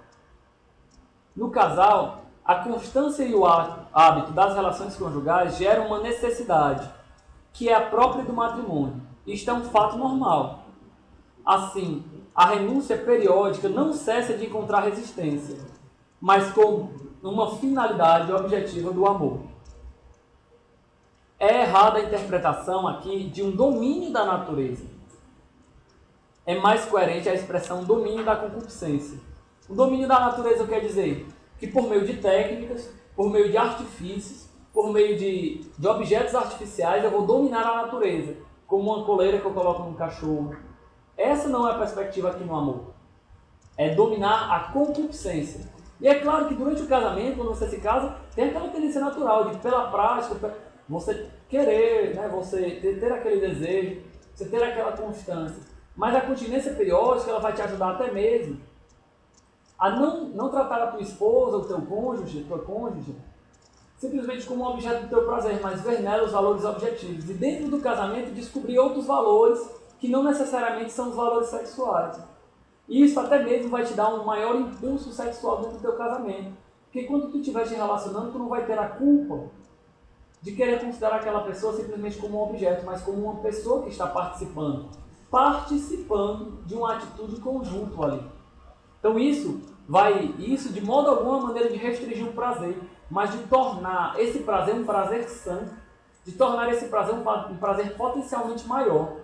No casal, a constância e o hábito das relações conjugais geram uma necessidade, que é a própria do matrimônio. Isto é um fato normal. Assim, a renúncia periódica não cessa de encontrar resistência, mas com uma finalidade objetiva do amor. É errada a interpretação aqui de um domínio da natureza. É mais coerente a expressão domínio da concupiscência. O domínio da natureza quer dizer que por meio de técnicas, por meio de artifícios, por meio de objetos artificiais, eu vou dominar a natureza, como uma coleira que eu coloco num cachorro. Essa não é a perspectiva aqui no amor. É dominar a concupiscência. E é claro que durante o casamento, quando você se casa, tem aquela tendência natural de, pela prática, você querer, né, você ter aquele desejo, você ter aquela constância. Mas a continência periódica, ela vai te ajudar até mesmo a não tratar a tua esposa, o teu cônjuge, tua cônjuge, simplesmente como um objeto do teu prazer, mas ver nela os valores objetivos. E dentro do casamento, descobrir outros valores que não necessariamente são os valores sexuais. E isso até mesmo vai te dar um maior impulso sexual dentro do teu casamento. Porque quando tu estiver te relacionando, tu não vai ter a culpa de querer considerar aquela pessoa simplesmente como um objeto, mas como uma pessoa que está participando de uma atitude conjunta ali. Então isso de modo alguma maneira de restringir o prazer, mas de tornar esse prazer um prazer santo, de tornar esse prazer um prazer potencialmente maior.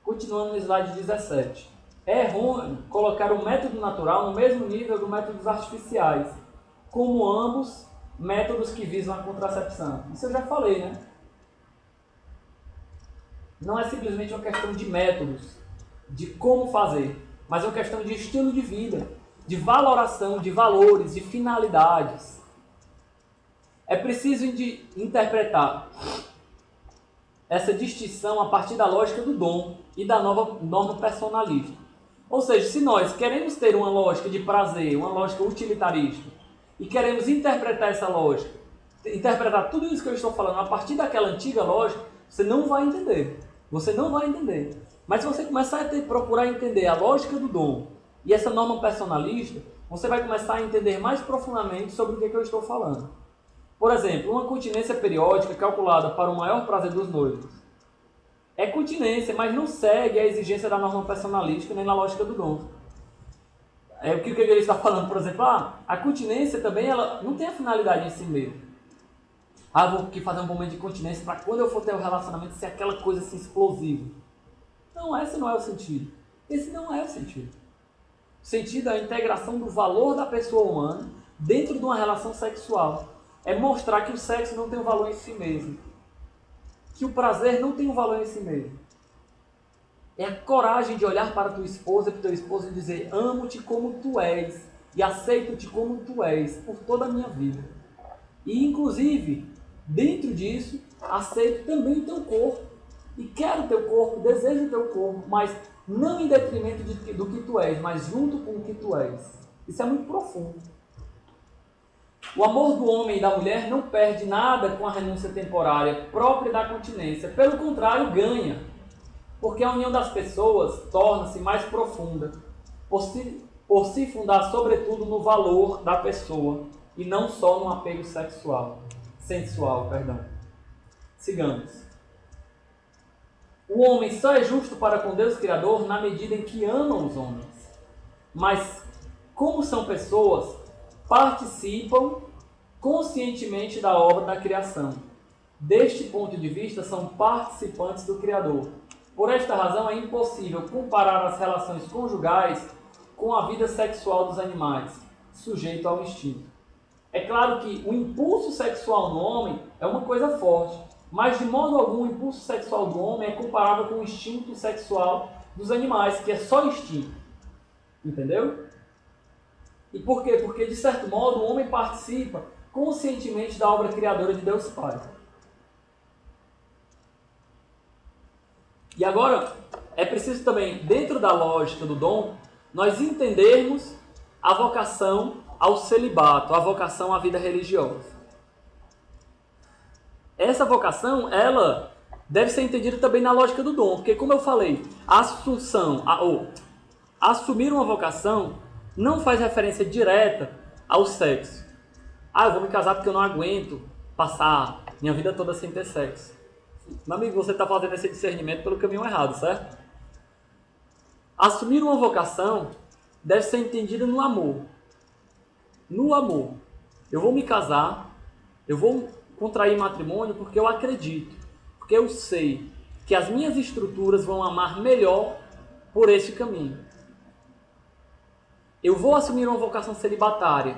Continuando no slide 17. É errôneo colocar o método natural no mesmo nível dos métodos artificiais, como ambos métodos que visam a contracepção. Isso eu já falei, né? Não é simplesmente uma questão de métodos, de como fazer, mas é uma questão de estilo de vida, de valoração, de valores, de finalidades. É preciso interpretar essa distinção a partir da lógica do dom e da nova norma personalista. Ou seja, se nós queremos ter uma lógica de prazer, uma lógica utilitarista, e queremos interpretar essa lógica, interpretar tudo isso que eu estou falando a partir daquela antiga lógica, você não vai entender. Você não vai entender. Mas se você começar a procurar entender a lógica do dom e essa norma personalista, você vai começar a entender mais profundamente sobre o que eu estou falando. Por exemplo, uma continência periódica calculada para o maior prazer dos noivos. É continência, mas não segue a exigência da norma personalística nem na lógica do dom. O que ele está falando, por exemplo, a continência também ela não tem a finalidade em si mesmo. Vou aqui fazer um momento de continência para quando eu for ter um relacionamento ser aquela coisa assim explosiva. Não, esse não é o sentido. Esse não é o sentido. O sentido é a integração do valor da pessoa humana dentro de uma relação sexual. é mostrar que o sexo não tem um valor em si mesmo. Que o prazer não tem um valor em si mesmo. É a coragem de olhar para tua esposa e para o teu esposo e dizer: amo-te como tu és e aceito-te como tu és por toda a minha vida. E, inclusive, dentro disso, aceito também o teu corpo. E quero o teu corpo, desejo o teu corpo, mas não em detrimento do que tu és, mas junto com o que tu és. Isso é muito profundo. O amor do homem e da mulher não perde nada com a renúncia temporária própria da continência. Pelo contrário, ganha. Porque a união das pessoas torna-se mais profunda, por se fundar sobretudo no valor da pessoa e não só no apego sensual. Sigamos. O homem só é justo para com Deus Criador na medida em que ama os homens. Mas, como são pessoas, participam conscientemente da obra da criação. Deste ponto de vista, são participantes do Criador. Por esta razão, é impossível comparar as relações conjugais com a vida sexual dos animais, sujeito ao instinto. É claro que o impulso sexual no homem é uma coisa forte, mas de modo algum o impulso sexual do homem é comparável com o instinto sexual dos animais, que é só instinto. Entendeu? E por quê? Porque, de certo modo, o homem participa conscientemente da obra criadora de Deus Pai. E agora, é preciso também, dentro da lógica do dom, nós entendermos a vocação ao celibato, a vocação à vida religiosa. Essa vocação, ela deve ser entendida também na lógica do dom, porque, como eu falei, assumir uma vocação não faz referência direta ao sexo. Eu vou me casar porque eu não aguento passar minha vida toda sem ter sexo. Meu amigo, você está fazendo esse discernimento pelo caminho errado, certo? Assumir uma vocação deve ser entendida no amor. No amor. Eu vou me casar, eu vou contrair matrimônio porque eu acredito, porque eu sei que as minhas estruturas vão amar melhor por este caminho. Eu vou assumir uma vocação celibatária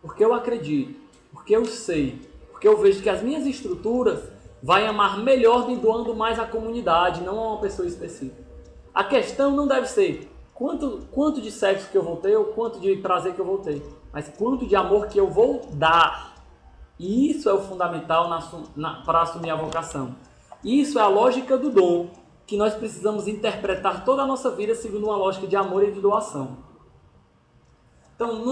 porque eu acredito, porque eu sei, porque eu vejo que as minhas estruturas vai amar melhor me doando mais à comunidade, não a uma pessoa específica. A questão não deve ser quanto de sexo que eu vou ter ou quanto de prazer que eu vou ter, mas quanto de amor que eu vou dar. E isso é o fundamental para assumir a vocação. Isso é a lógica do dom, que nós precisamos interpretar toda a nossa vida segundo uma lógica de amor e de doação. Então,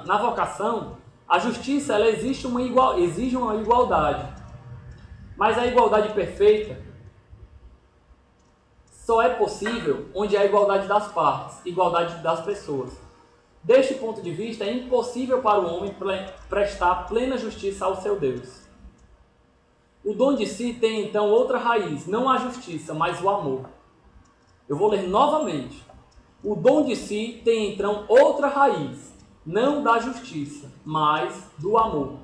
na vocação, a justiça ela exige uma igualdade. Mas a igualdade perfeita só é possível onde há igualdade das partes, igualdade das pessoas. Deste ponto de vista, é impossível para o homem prestar plena justiça ao seu Deus. O dom de si tem então outra raiz, não a justiça, mas o amor. Eu vou ler novamente. O dom de si tem então outra raiz, não da justiça, mas do amor.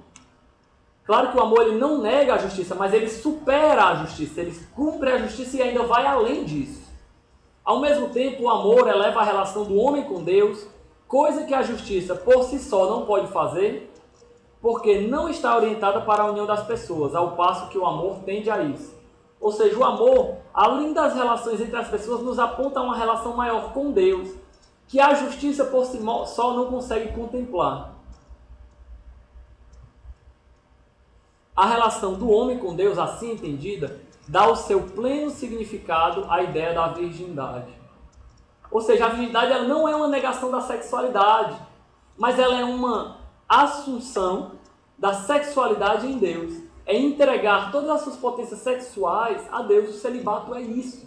Claro que o amor ele não nega a justiça, mas ele supera a justiça, ele cumpre a justiça e ainda vai além disso. Ao mesmo tempo, o amor eleva a relação do homem com Deus, coisa que a justiça por si só não pode fazer, porque não está orientada para a união das pessoas, ao passo que o amor tende a isso. Ou seja, o amor, além das relações entre as pessoas, nos aponta a uma relação maior com Deus, que a justiça por si só não consegue contemplar. A relação do homem com Deus, assim entendida, dá o seu pleno significado à ideia da virgindade. Ou seja, a virgindade ela não é uma negação da sexualidade, mas ela é uma assunção da sexualidade em Deus. É entregar todas as suas potências sexuais a Deus. O celibato é isso.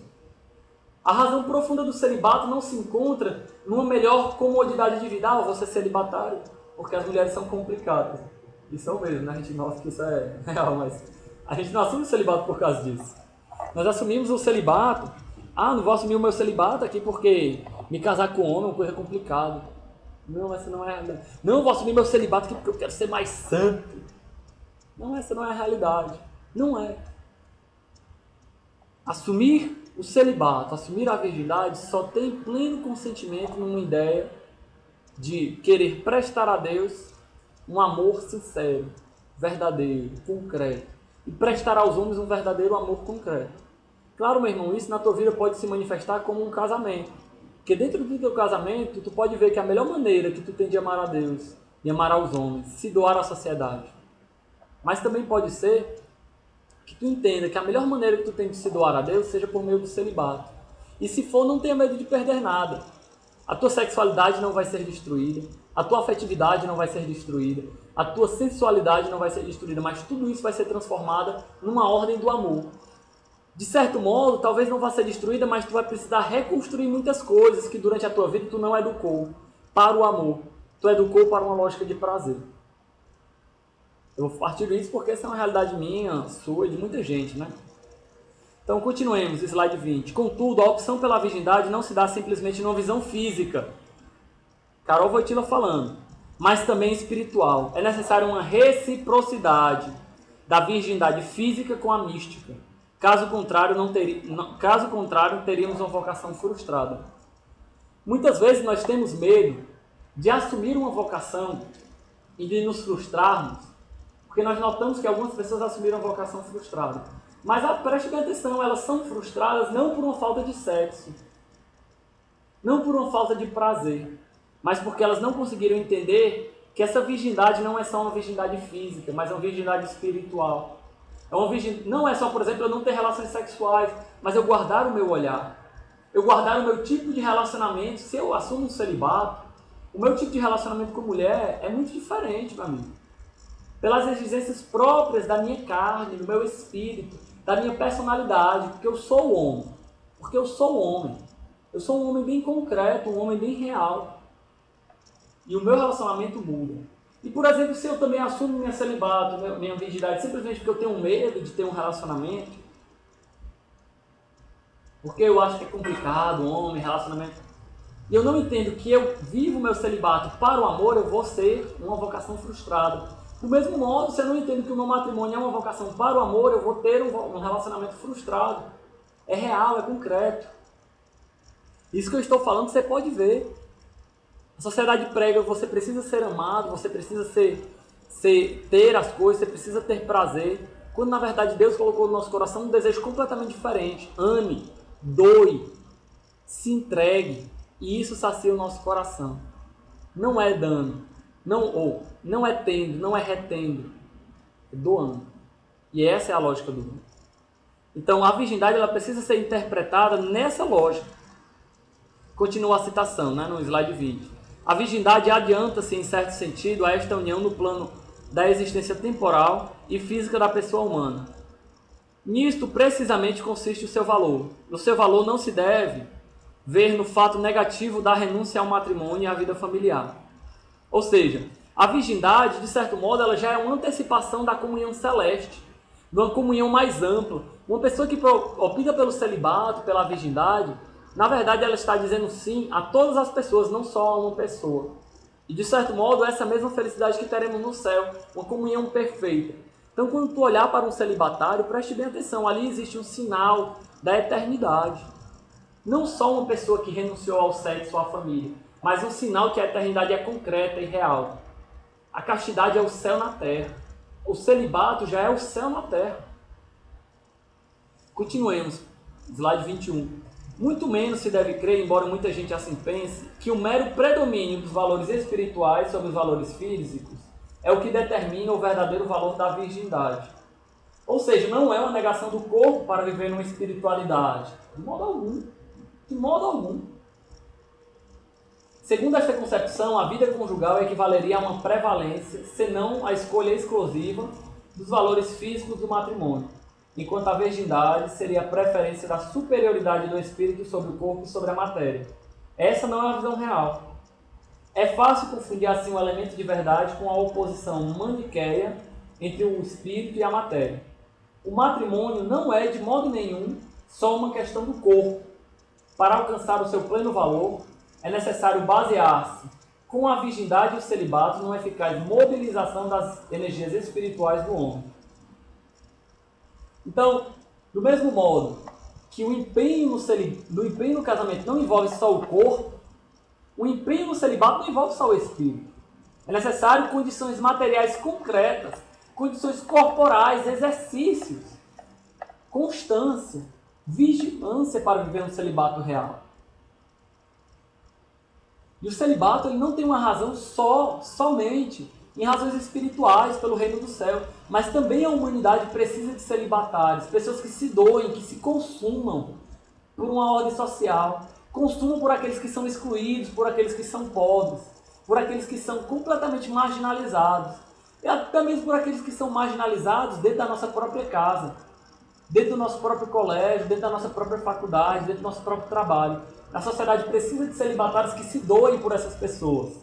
A razão profunda do celibato não se encontra numa melhor comodidade de vida. Você é celibatário, porque as mulheres são complicadas. E são mesmo, né? A gente nota que isso é real, mas a gente não assume o celibato por causa disso. Nós assumimos o celibato. Não vou assumir o meu celibato aqui porque me casar com homem é uma coisa complicada. Não, essa não é a realidade. Não, eu vou assumir meu celibato aqui porque eu quero ser mais santo. Não, essa não é a realidade. Não é. Assumir o celibato, assumir a virgindade, só tem pleno consentimento numa ideia de querer prestar a Deus um amor sincero, verdadeiro, concreto, e prestar aos homens um verdadeiro amor concreto. Claro, meu irmão, isso na tua vida pode se manifestar como um casamento. Porque dentro do teu casamento, tu pode ver que a melhor maneira que tu tem de amar a Deus e amar aos homens, se doar à sociedade. Mas também pode ser que tu entenda que a melhor maneira que tu tem de se doar a Deus seja por meio do celibato. E se for, não tenha medo de perder nada. A tua sexualidade não vai ser destruída, a tua afetividade não vai ser destruída, a tua sensualidade não vai ser destruída, mas tudo isso vai ser transformado numa ordem do amor. De certo modo, talvez não vá ser destruída, mas tu vai precisar reconstruir muitas coisas que durante a tua vida tu não educou para o amor. Tu educou para uma lógica de prazer. Eu partilho isso porque essa é uma realidade minha, sua e de muita gente, né? Então, continuemos, slide 20. Contudo, a opção pela virgindade não se dá simplesmente numa visão física. Carol Wojtyla falando. Mas também espiritual. É necessária uma reciprocidade da virgindade física com a mística. Caso contrário, teríamos uma vocação frustrada. Muitas vezes nós temos medo de assumir uma vocação e de nos frustrarmos, porque nós notamos que algumas pessoas assumiram a vocação frustrada. Mas preste bem atenção, elas são frustradas não por uma falta de sexo, não por uma falta de prazer, mas porque elas não conseguiram entender que essa virgindade não é só uma virgindade física, mas é uma virgindade espiritual. Não é só, por exemplo, eu não ter relações sexuais, mas eu guardar o meu olhar, eu guardar o meu tipo de relacionamento. Se eu assumo um celibato, o meu tipo de relacionamento com mulher é muito diferente para mim. Pelas exigências próprias da minha carne, do meu espírito, da minha personalidade, porque eu sou homem. Porque eu sou homem. Eu sou um homem bem concreto, um homem bem real. E o meu relacionamento muda. E, por exemplo, se eu também assumo minha celibato, minha virgindade, simplesmente porque eu tenho medo de ter um relacionamento, porque eu acho que é complicado, homem, relacionamento, e eu não entendo que eu vivo meu celibato para o amor, eu vou ser uma vocação frustrada. Do mesmo modo, se eu não entendo que o meu matrimônio é uma vocação para o amor, eu vou ter um relacionamento frustrado. É real, é concreto. Isso que eu estou falando, você pode ver. A sociedade prega que você precisa ser amado, você precisa ter as coisas, você precisa ter prazer. Quando na verdade Deus colocou no nosso coração um desejo completamente diferente. Ame, doe, se entregue. E isso sacia o nosso coração. Não é dando, não é tendo, não é retendo, é doando. E essa é a lógica do dom. Então a virgindade ela precisa ser interpretada nessa lógica. Continua a citação, né, no slide 20. A virgindade adianta-se, em certo sentido, a esta união no plano da existência temporal e física da pessoa humana. Nisto, precisamente, consiste o seu valor. O seu valor não se deve ver no fato negativo da renúncia ao matrimônio e à vida familiar. Ou seja, a virgindade, de certo modo, ela já é uma antecipação da comunhão celeste, de uma comunhão mais ampla. Uma pessoa que opta pelo celibato, pela virgindade, na verdade ela está dizendo sim a todas as pessoas, não só a uma pessoa. E de certo modo, essa mesma felicidade que teremos no céu, uma comunhão perfeita. Então, quando tu olhar para um celibatário, preste bem atenção, ali existe um sinal da eternidade. Não só uma pessoa que renunciou ao sexo ou à família, mas um sinal que a eternidade é concreta e real. A castidade é o céu na terra. O celibato já é o céu na terra. Continuemos. Slide 21. Muito menos se deve crer, embora muita gente assim pense, que o mero predomínio dos valores espirituais sobre os valores físicos é o que determina o verdadeiro valor da virgindade. Ou seja, não é uma negação do corpo para viver numa espiritualidade. De modo algum. De modo algum. Segundo esta concepção, a vida conjugal equivaleria a uma prevalência, senão a escolha exclusiva dos valores físicos do matrimônio, enquanto a virgindade seria a preferência da superioridade do espírito sobre o corpo e sobre a matéria. Essa não é uma visão real. É fácil confundir assim um elemento de verdade com a oposição maniqueia entre o espírito e a matéria. O matrimônio não é, de modo nenhum, só uma questão do corpo. Para alcançar o seu pleno valor, é necessário basear-se com a virgindade e o celibato numa eficaz mobilização das energias espirituais do homem. Então, do mesmo modo que o empenho no casamento não envolve só o corpo, o empenho no celibato não envolve só o espírito. É necessário condições materiais concretas condições corporais, exercícios, constância, vigilância para viver um celibato real. E o celibato ele não tem uma razão somente em razões espirituais pelo reino do céu, mas também a humanidade precisa de celibatários, pessoas que se doem, que se consumam por uma ordem social, consumam por aqueles que são excluídos, por aqueles que são pobres, por aqueles que são completamente marginalizados, e até mesmo por aqueles que são marginalizados dentro da nossa própria casa, dentro do nosso próprio colégio, dentro da nossa própria faculdade, dentro do nosso próprio trabalho. A sociedade precisa de celibatários que se doem por essas pessoas.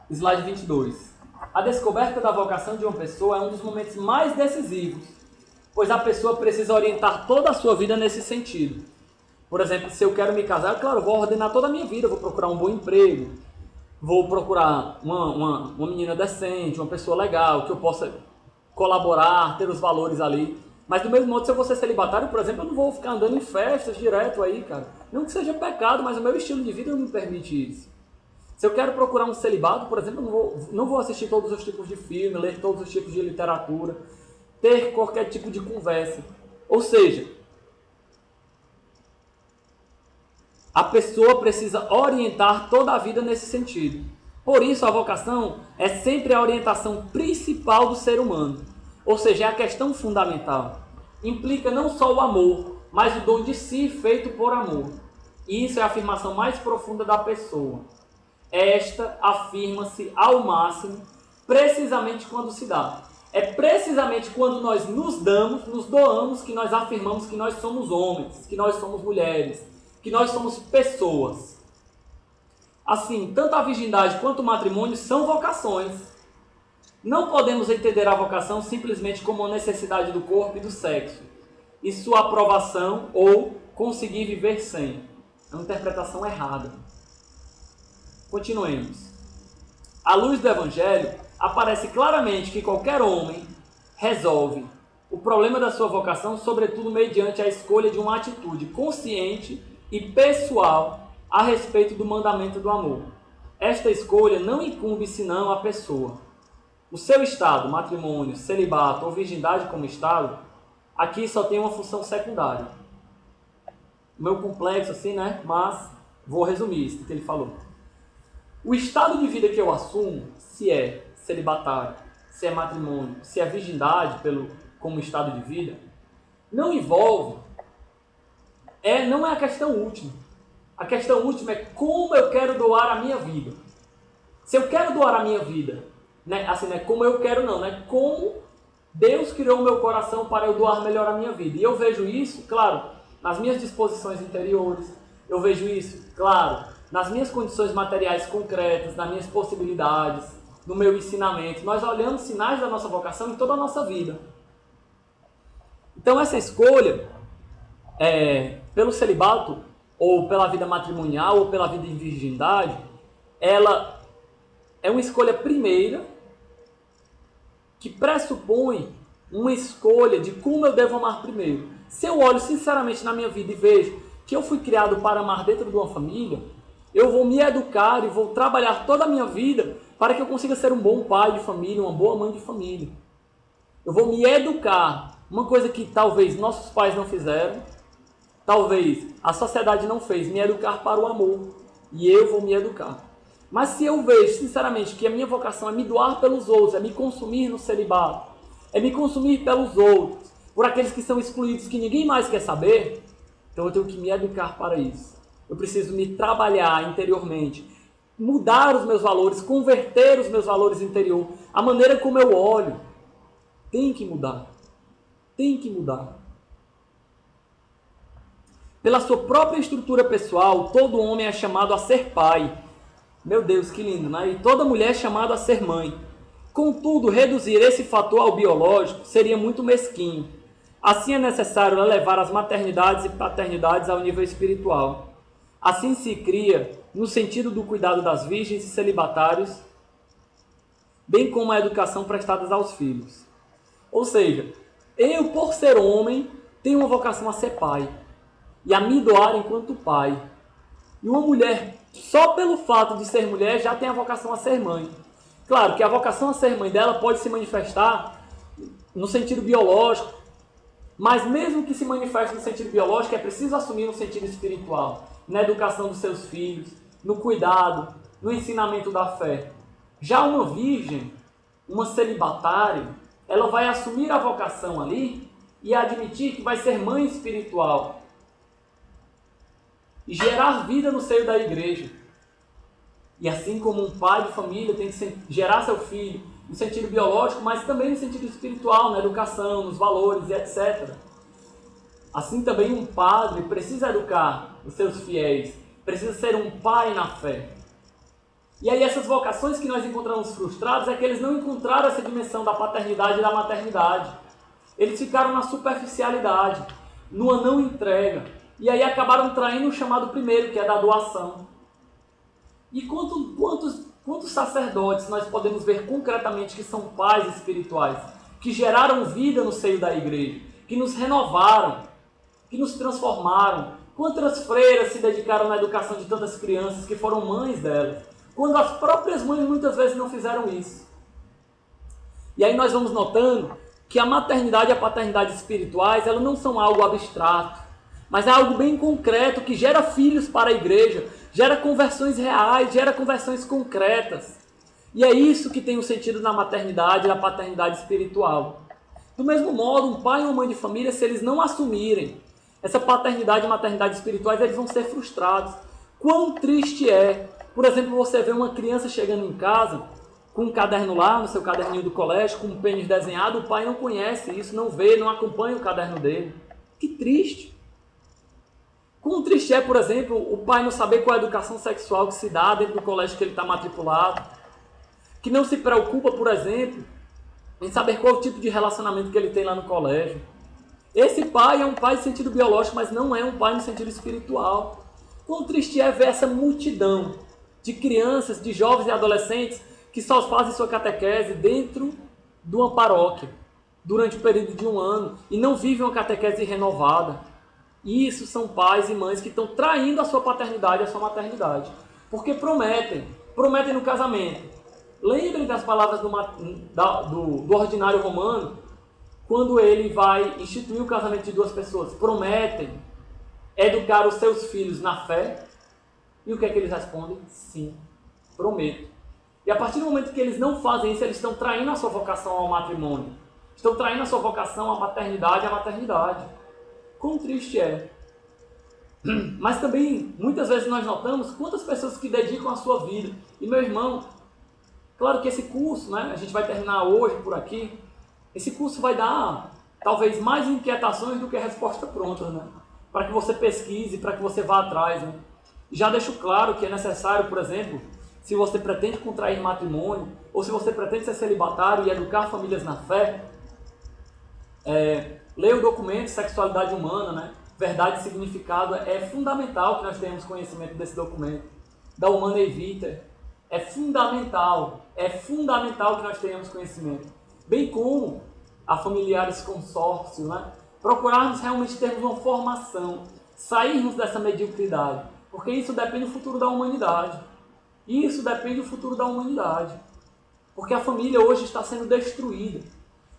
Slide 22. A descoberta da vocação de uma pessoa é um dos momentos mais decisivos, pois a pessoa precisa orientar toda a sua vida nesse sentido. Por exemplo, se eu quero me casar, claro, vou ordenar toda a minha vida, vou procurar um bom emprego, vou procurar uma menina decente, uma pessoa legal, que eu possa colaborar, ter os valores ali. Mas do mesmo modo, se eu vou ser celibatário, por exemplo, eu não vou ficar andando em festas direto aí, cara. Não que seja pecado, mas o meu estilo de vida não me permite isso. Se eu quero procurar um celibato, por exemplo, eu não vou assistir todos os tipos de filme, ler todos os tipos de literatura, ter qualquer tipo de conversa. Ou seja, a pessoa precisa orientar toda a vida nesse sentido. Por isso, a vocação é sempre a orientação principal do ser humano. Ou seja, é a questão fundamental. Implica não só o amor, mas o dom de si feito por amor. E isso é a afirmação mais profunda da pessoa. Esta afirma-se ao máximo precisamente quando se dá. É precisamente quando nós nos damos, nos doamos, que nós afirmamos que nós somos homens, que nós somos mulheres, que nós somos pessoas. Assim, tanto a virgindade quanto o matrimônio são vocações. Não podemos entender a vocação simplesmente como uma necessidade do corpo e do sexo, e sua aprovação ou conseguir viver sem. É uma interpretação errada. Continuemos. À luz do Evangelho, aparece claramente que qualquer homem resolve o problema da sua vocação, sobretudo mediante a escolha de uma atitude consciente e pessoal a respeito do mandamento do amor. Esta escolha não incumbe senão a pessoa. O seu estado, matrimônio, celibato ou virgindade como estado, aqui só tem uma função secundária. Meio complexo assim, né? Mas vou resumir isso que ele falou. O estado de vida que eu assumo, se é celibatário, se é matrimônio, se é virgindade como estado de vida, não envolve, não é a questão última. A questão última é como eu quero doar a minha vida. Se eu quero doar a minha vida, né, assim, não é como eu quero não, né, como Deus criou o meu coração para eu doar melhor a minha vida. E eu vejo isso, claro, nas minhas disposições interiores, eu vejo isso, claro, nas minhas condições materiais concretas, nas minhas possibilidades, no meu ensinamento. Nós olhamos sinais da nossa vocação em toda a nossa vida. Então essa escolha, pelo celibato, ou pela vida matrimonial, ou pela vida em virgindade, ela é uma escolha primeira que pressupõe uma escolha de como eu devo amar primeiro. Se eu olho sinceramente na minha vida e vejo que eu fui criado para amar dentro de uma família, eu vou me educar e vou trabalhar toda a minha vida para que eu consiga ser um bom pai de família, uma boa mãe de família. Eu vou me educar, uma coisa que talvez nossos pais não fizeram, talvez a sociedade não fez, me educar para o amor. E eu vou me educar. Mas se eu vejo, sinceramente, que a minha vocação é me doar pelos outros, é me consumir no celibato, é me consumir pelos outros, por aqueles que são excluídos, que ninguém mais quer saber, então eu tenho que me educar para isso. Eu preciso me trabalhar interiormente, mudar os meus valores, converter os meus valores interior, a maneira como eu olho. Tem que mudar. Tem que mudar. Pela sua própria estrutura pessoal, todo homem é chamado a ser pai. Meu Deus, que lindo, né? E toda mulher é chamada a ser mãe. Contudo, reduzir esse fator ao biológico seria muito mesquinho. Assim é necessário elevar as maternidades e paternidades ao nível espiritual. Assim se cria, no sentido do cuidado das virgens e celibatários, bem como a educação prestada aos filhos. Ou seja, eu, por ser homem, tenho uma vocação a ser pai e a me doar enquanto pai. E uma mulher só pelo fato de ser mulher, já tem a vocação a ser mãe. Claro que a vocação a ser mãe dela pode se manifestar no sentido biológico, mas mesmo que se manifeste no sentido biológico, é preciso assumir no sentido espiritual, na educação dos seus filhos, no cuidado, no ensinamento da fé. Já uma virgem, uma celibatária, ela vai assumir a vocação ali e admitir que vai ser mãe espiritual e gerar vida no seio da igreja. E assim como um pai de família tem que gerar seu filho no sentido biológico, mas também no sentido espiritual, na educação, nos valores e etc. Assim também um padre precisa educar os seus fiéis, precisa ser um pai na fé. E aí essas vocações que nós encontramos frustradas é que eles não encontraram essa dimensão da paternidade e da maternidade. Eles ficaram na superficialidade, numa não entrega. E aí acabaram traindo o chamado primeiro, que é da doação. E quantos sacerdotes nós podemos ver concretamente que são pais espirituais, que geraram vida no seio da igreja, que nos renovaram, que nos transformaram? Quantas freiras se dedicaram na educação de tantas crianças que foram mães delas, quando as próprias mães muitas vezes não fizeram isso? E aí nós vamos notando que a maternidade e a paternidade espirituais, elas não são algo abstrato, mas é algo bem concreto que gera filhos para a igreja, gera conversões reais, gera conversões concretas. E é isso que tem o sentido na maternidade e na paternidade espiritual. Do mesmo modo, um pai e uma mãe de família, se eles não assumirem essa paternidade e maternidade espirituais, eles vão ser frustrados. Quão triste é, por exemplo, você ver uma criança chegando em casa com um caderno lá, no seu caderninho do colégio, com um pênis desenhado, o pai não conhece isso, não vê, não acompanha o caderno dele. Que triste. Quão triste é, por exemplo, o pai não saber qual é a educação sexual que se dá dentro do colégio que ele está matriculado, que não se preocupa, por exemplo, em saber qual é o tipo de relacionamento que ele tem lá no colégio. Esse pai é um pai no sentido biológico, mas não é um pai no sentido espiritual. Quão triste é ver essa multidão de crianças, de jovens e adolescentes que só fazem sua catequese dentro de uma paróquia, durante o período de um ano, e não vivem uma catequese renovada. Isso são pais e mães que estão traindo a sua paternidade e a sua maternidade. Porque prometem no casamento. Lembrem das palavras do ordinário romano, quando ele vai instituir o casamento de duas pessoas. Prometem educar os seus filhos na fé. E o que é que eles respondem? Sim, prometo. E a partir do momento que eles não fazem isso, eles estão traindo a sua vocação ao matrimônio. Estão traindo a sua vocação à paternidade e à maternidade. Quão triste é. Mas também, muitas vezes nós notamos quantas pessoas que dedicam a sua vida. E meu irmão, claro que esse curso, né, a gente vai terminar hoje por aqui, esse curso vai dar talvez mais inquietações do que resposta pronta, né? Para que você pesquise, para que você vá atrás. Né? Já deixo claro que é necessário, por exemplo, se você pretende contrair matrimônio, ou se você pretende ser celibatário e educar famílias na fé, leia o documento Sexualidade Humana, né? Verdade e Significado. É fundamental que nós tenhamos conhecimento desse documento. Da Humanae Vitae. É fundamental que nós tenhamos conhecimento. Bem como a Familiares Consórcio, né? Procurarmos realmente termos uma formação, sairmos dessa mediocridade, porque isso depende do futuro da humanidade. Isso depende do futuro da humanidade. Porque a família hoje está sendo destruída.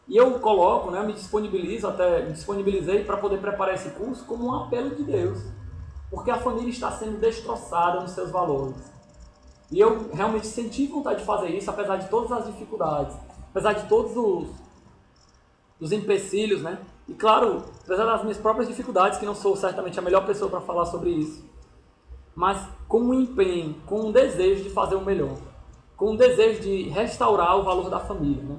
E eu coloco, né, me disponibilizei para poder preparar esse curso como um apelo de Deus. Porque a família está sendo destroçada nos seus valores. E eu realmente senti vontade de fazer isso, apesar de todas as dificuldades, apesar de todos os empecilhos, né? E claro, apesar das minhas próprias dificuldades, que não sou certamente a melhor pessoa para falar sobre isso, mas com um empenho, com um desejo de fazer o melhor, com um desejo de restaurar o valor da família, né?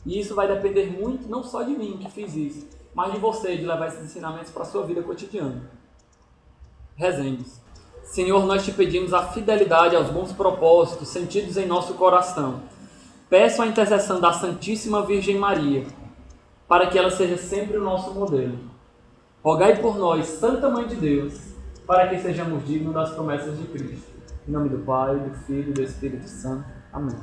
E isso vai depender muito, não só de mim que fiz isso, mas de você, de levar esses ensinamentos para a sua vida cotidiana. Rezemos. Senhor, nós te pedimos a fidelidade aos bons propósitos sentidos em nosso coração. Peço a intercessão da Santíssima Virgem Maria, para que ela seja sempre o nosso modelo. Rogai por nós, Santa Mãe de Deus, para que sejamos dignos das promessas de Cristo. Em nome do Pai, do Filho e do Espírito Santo. Amém.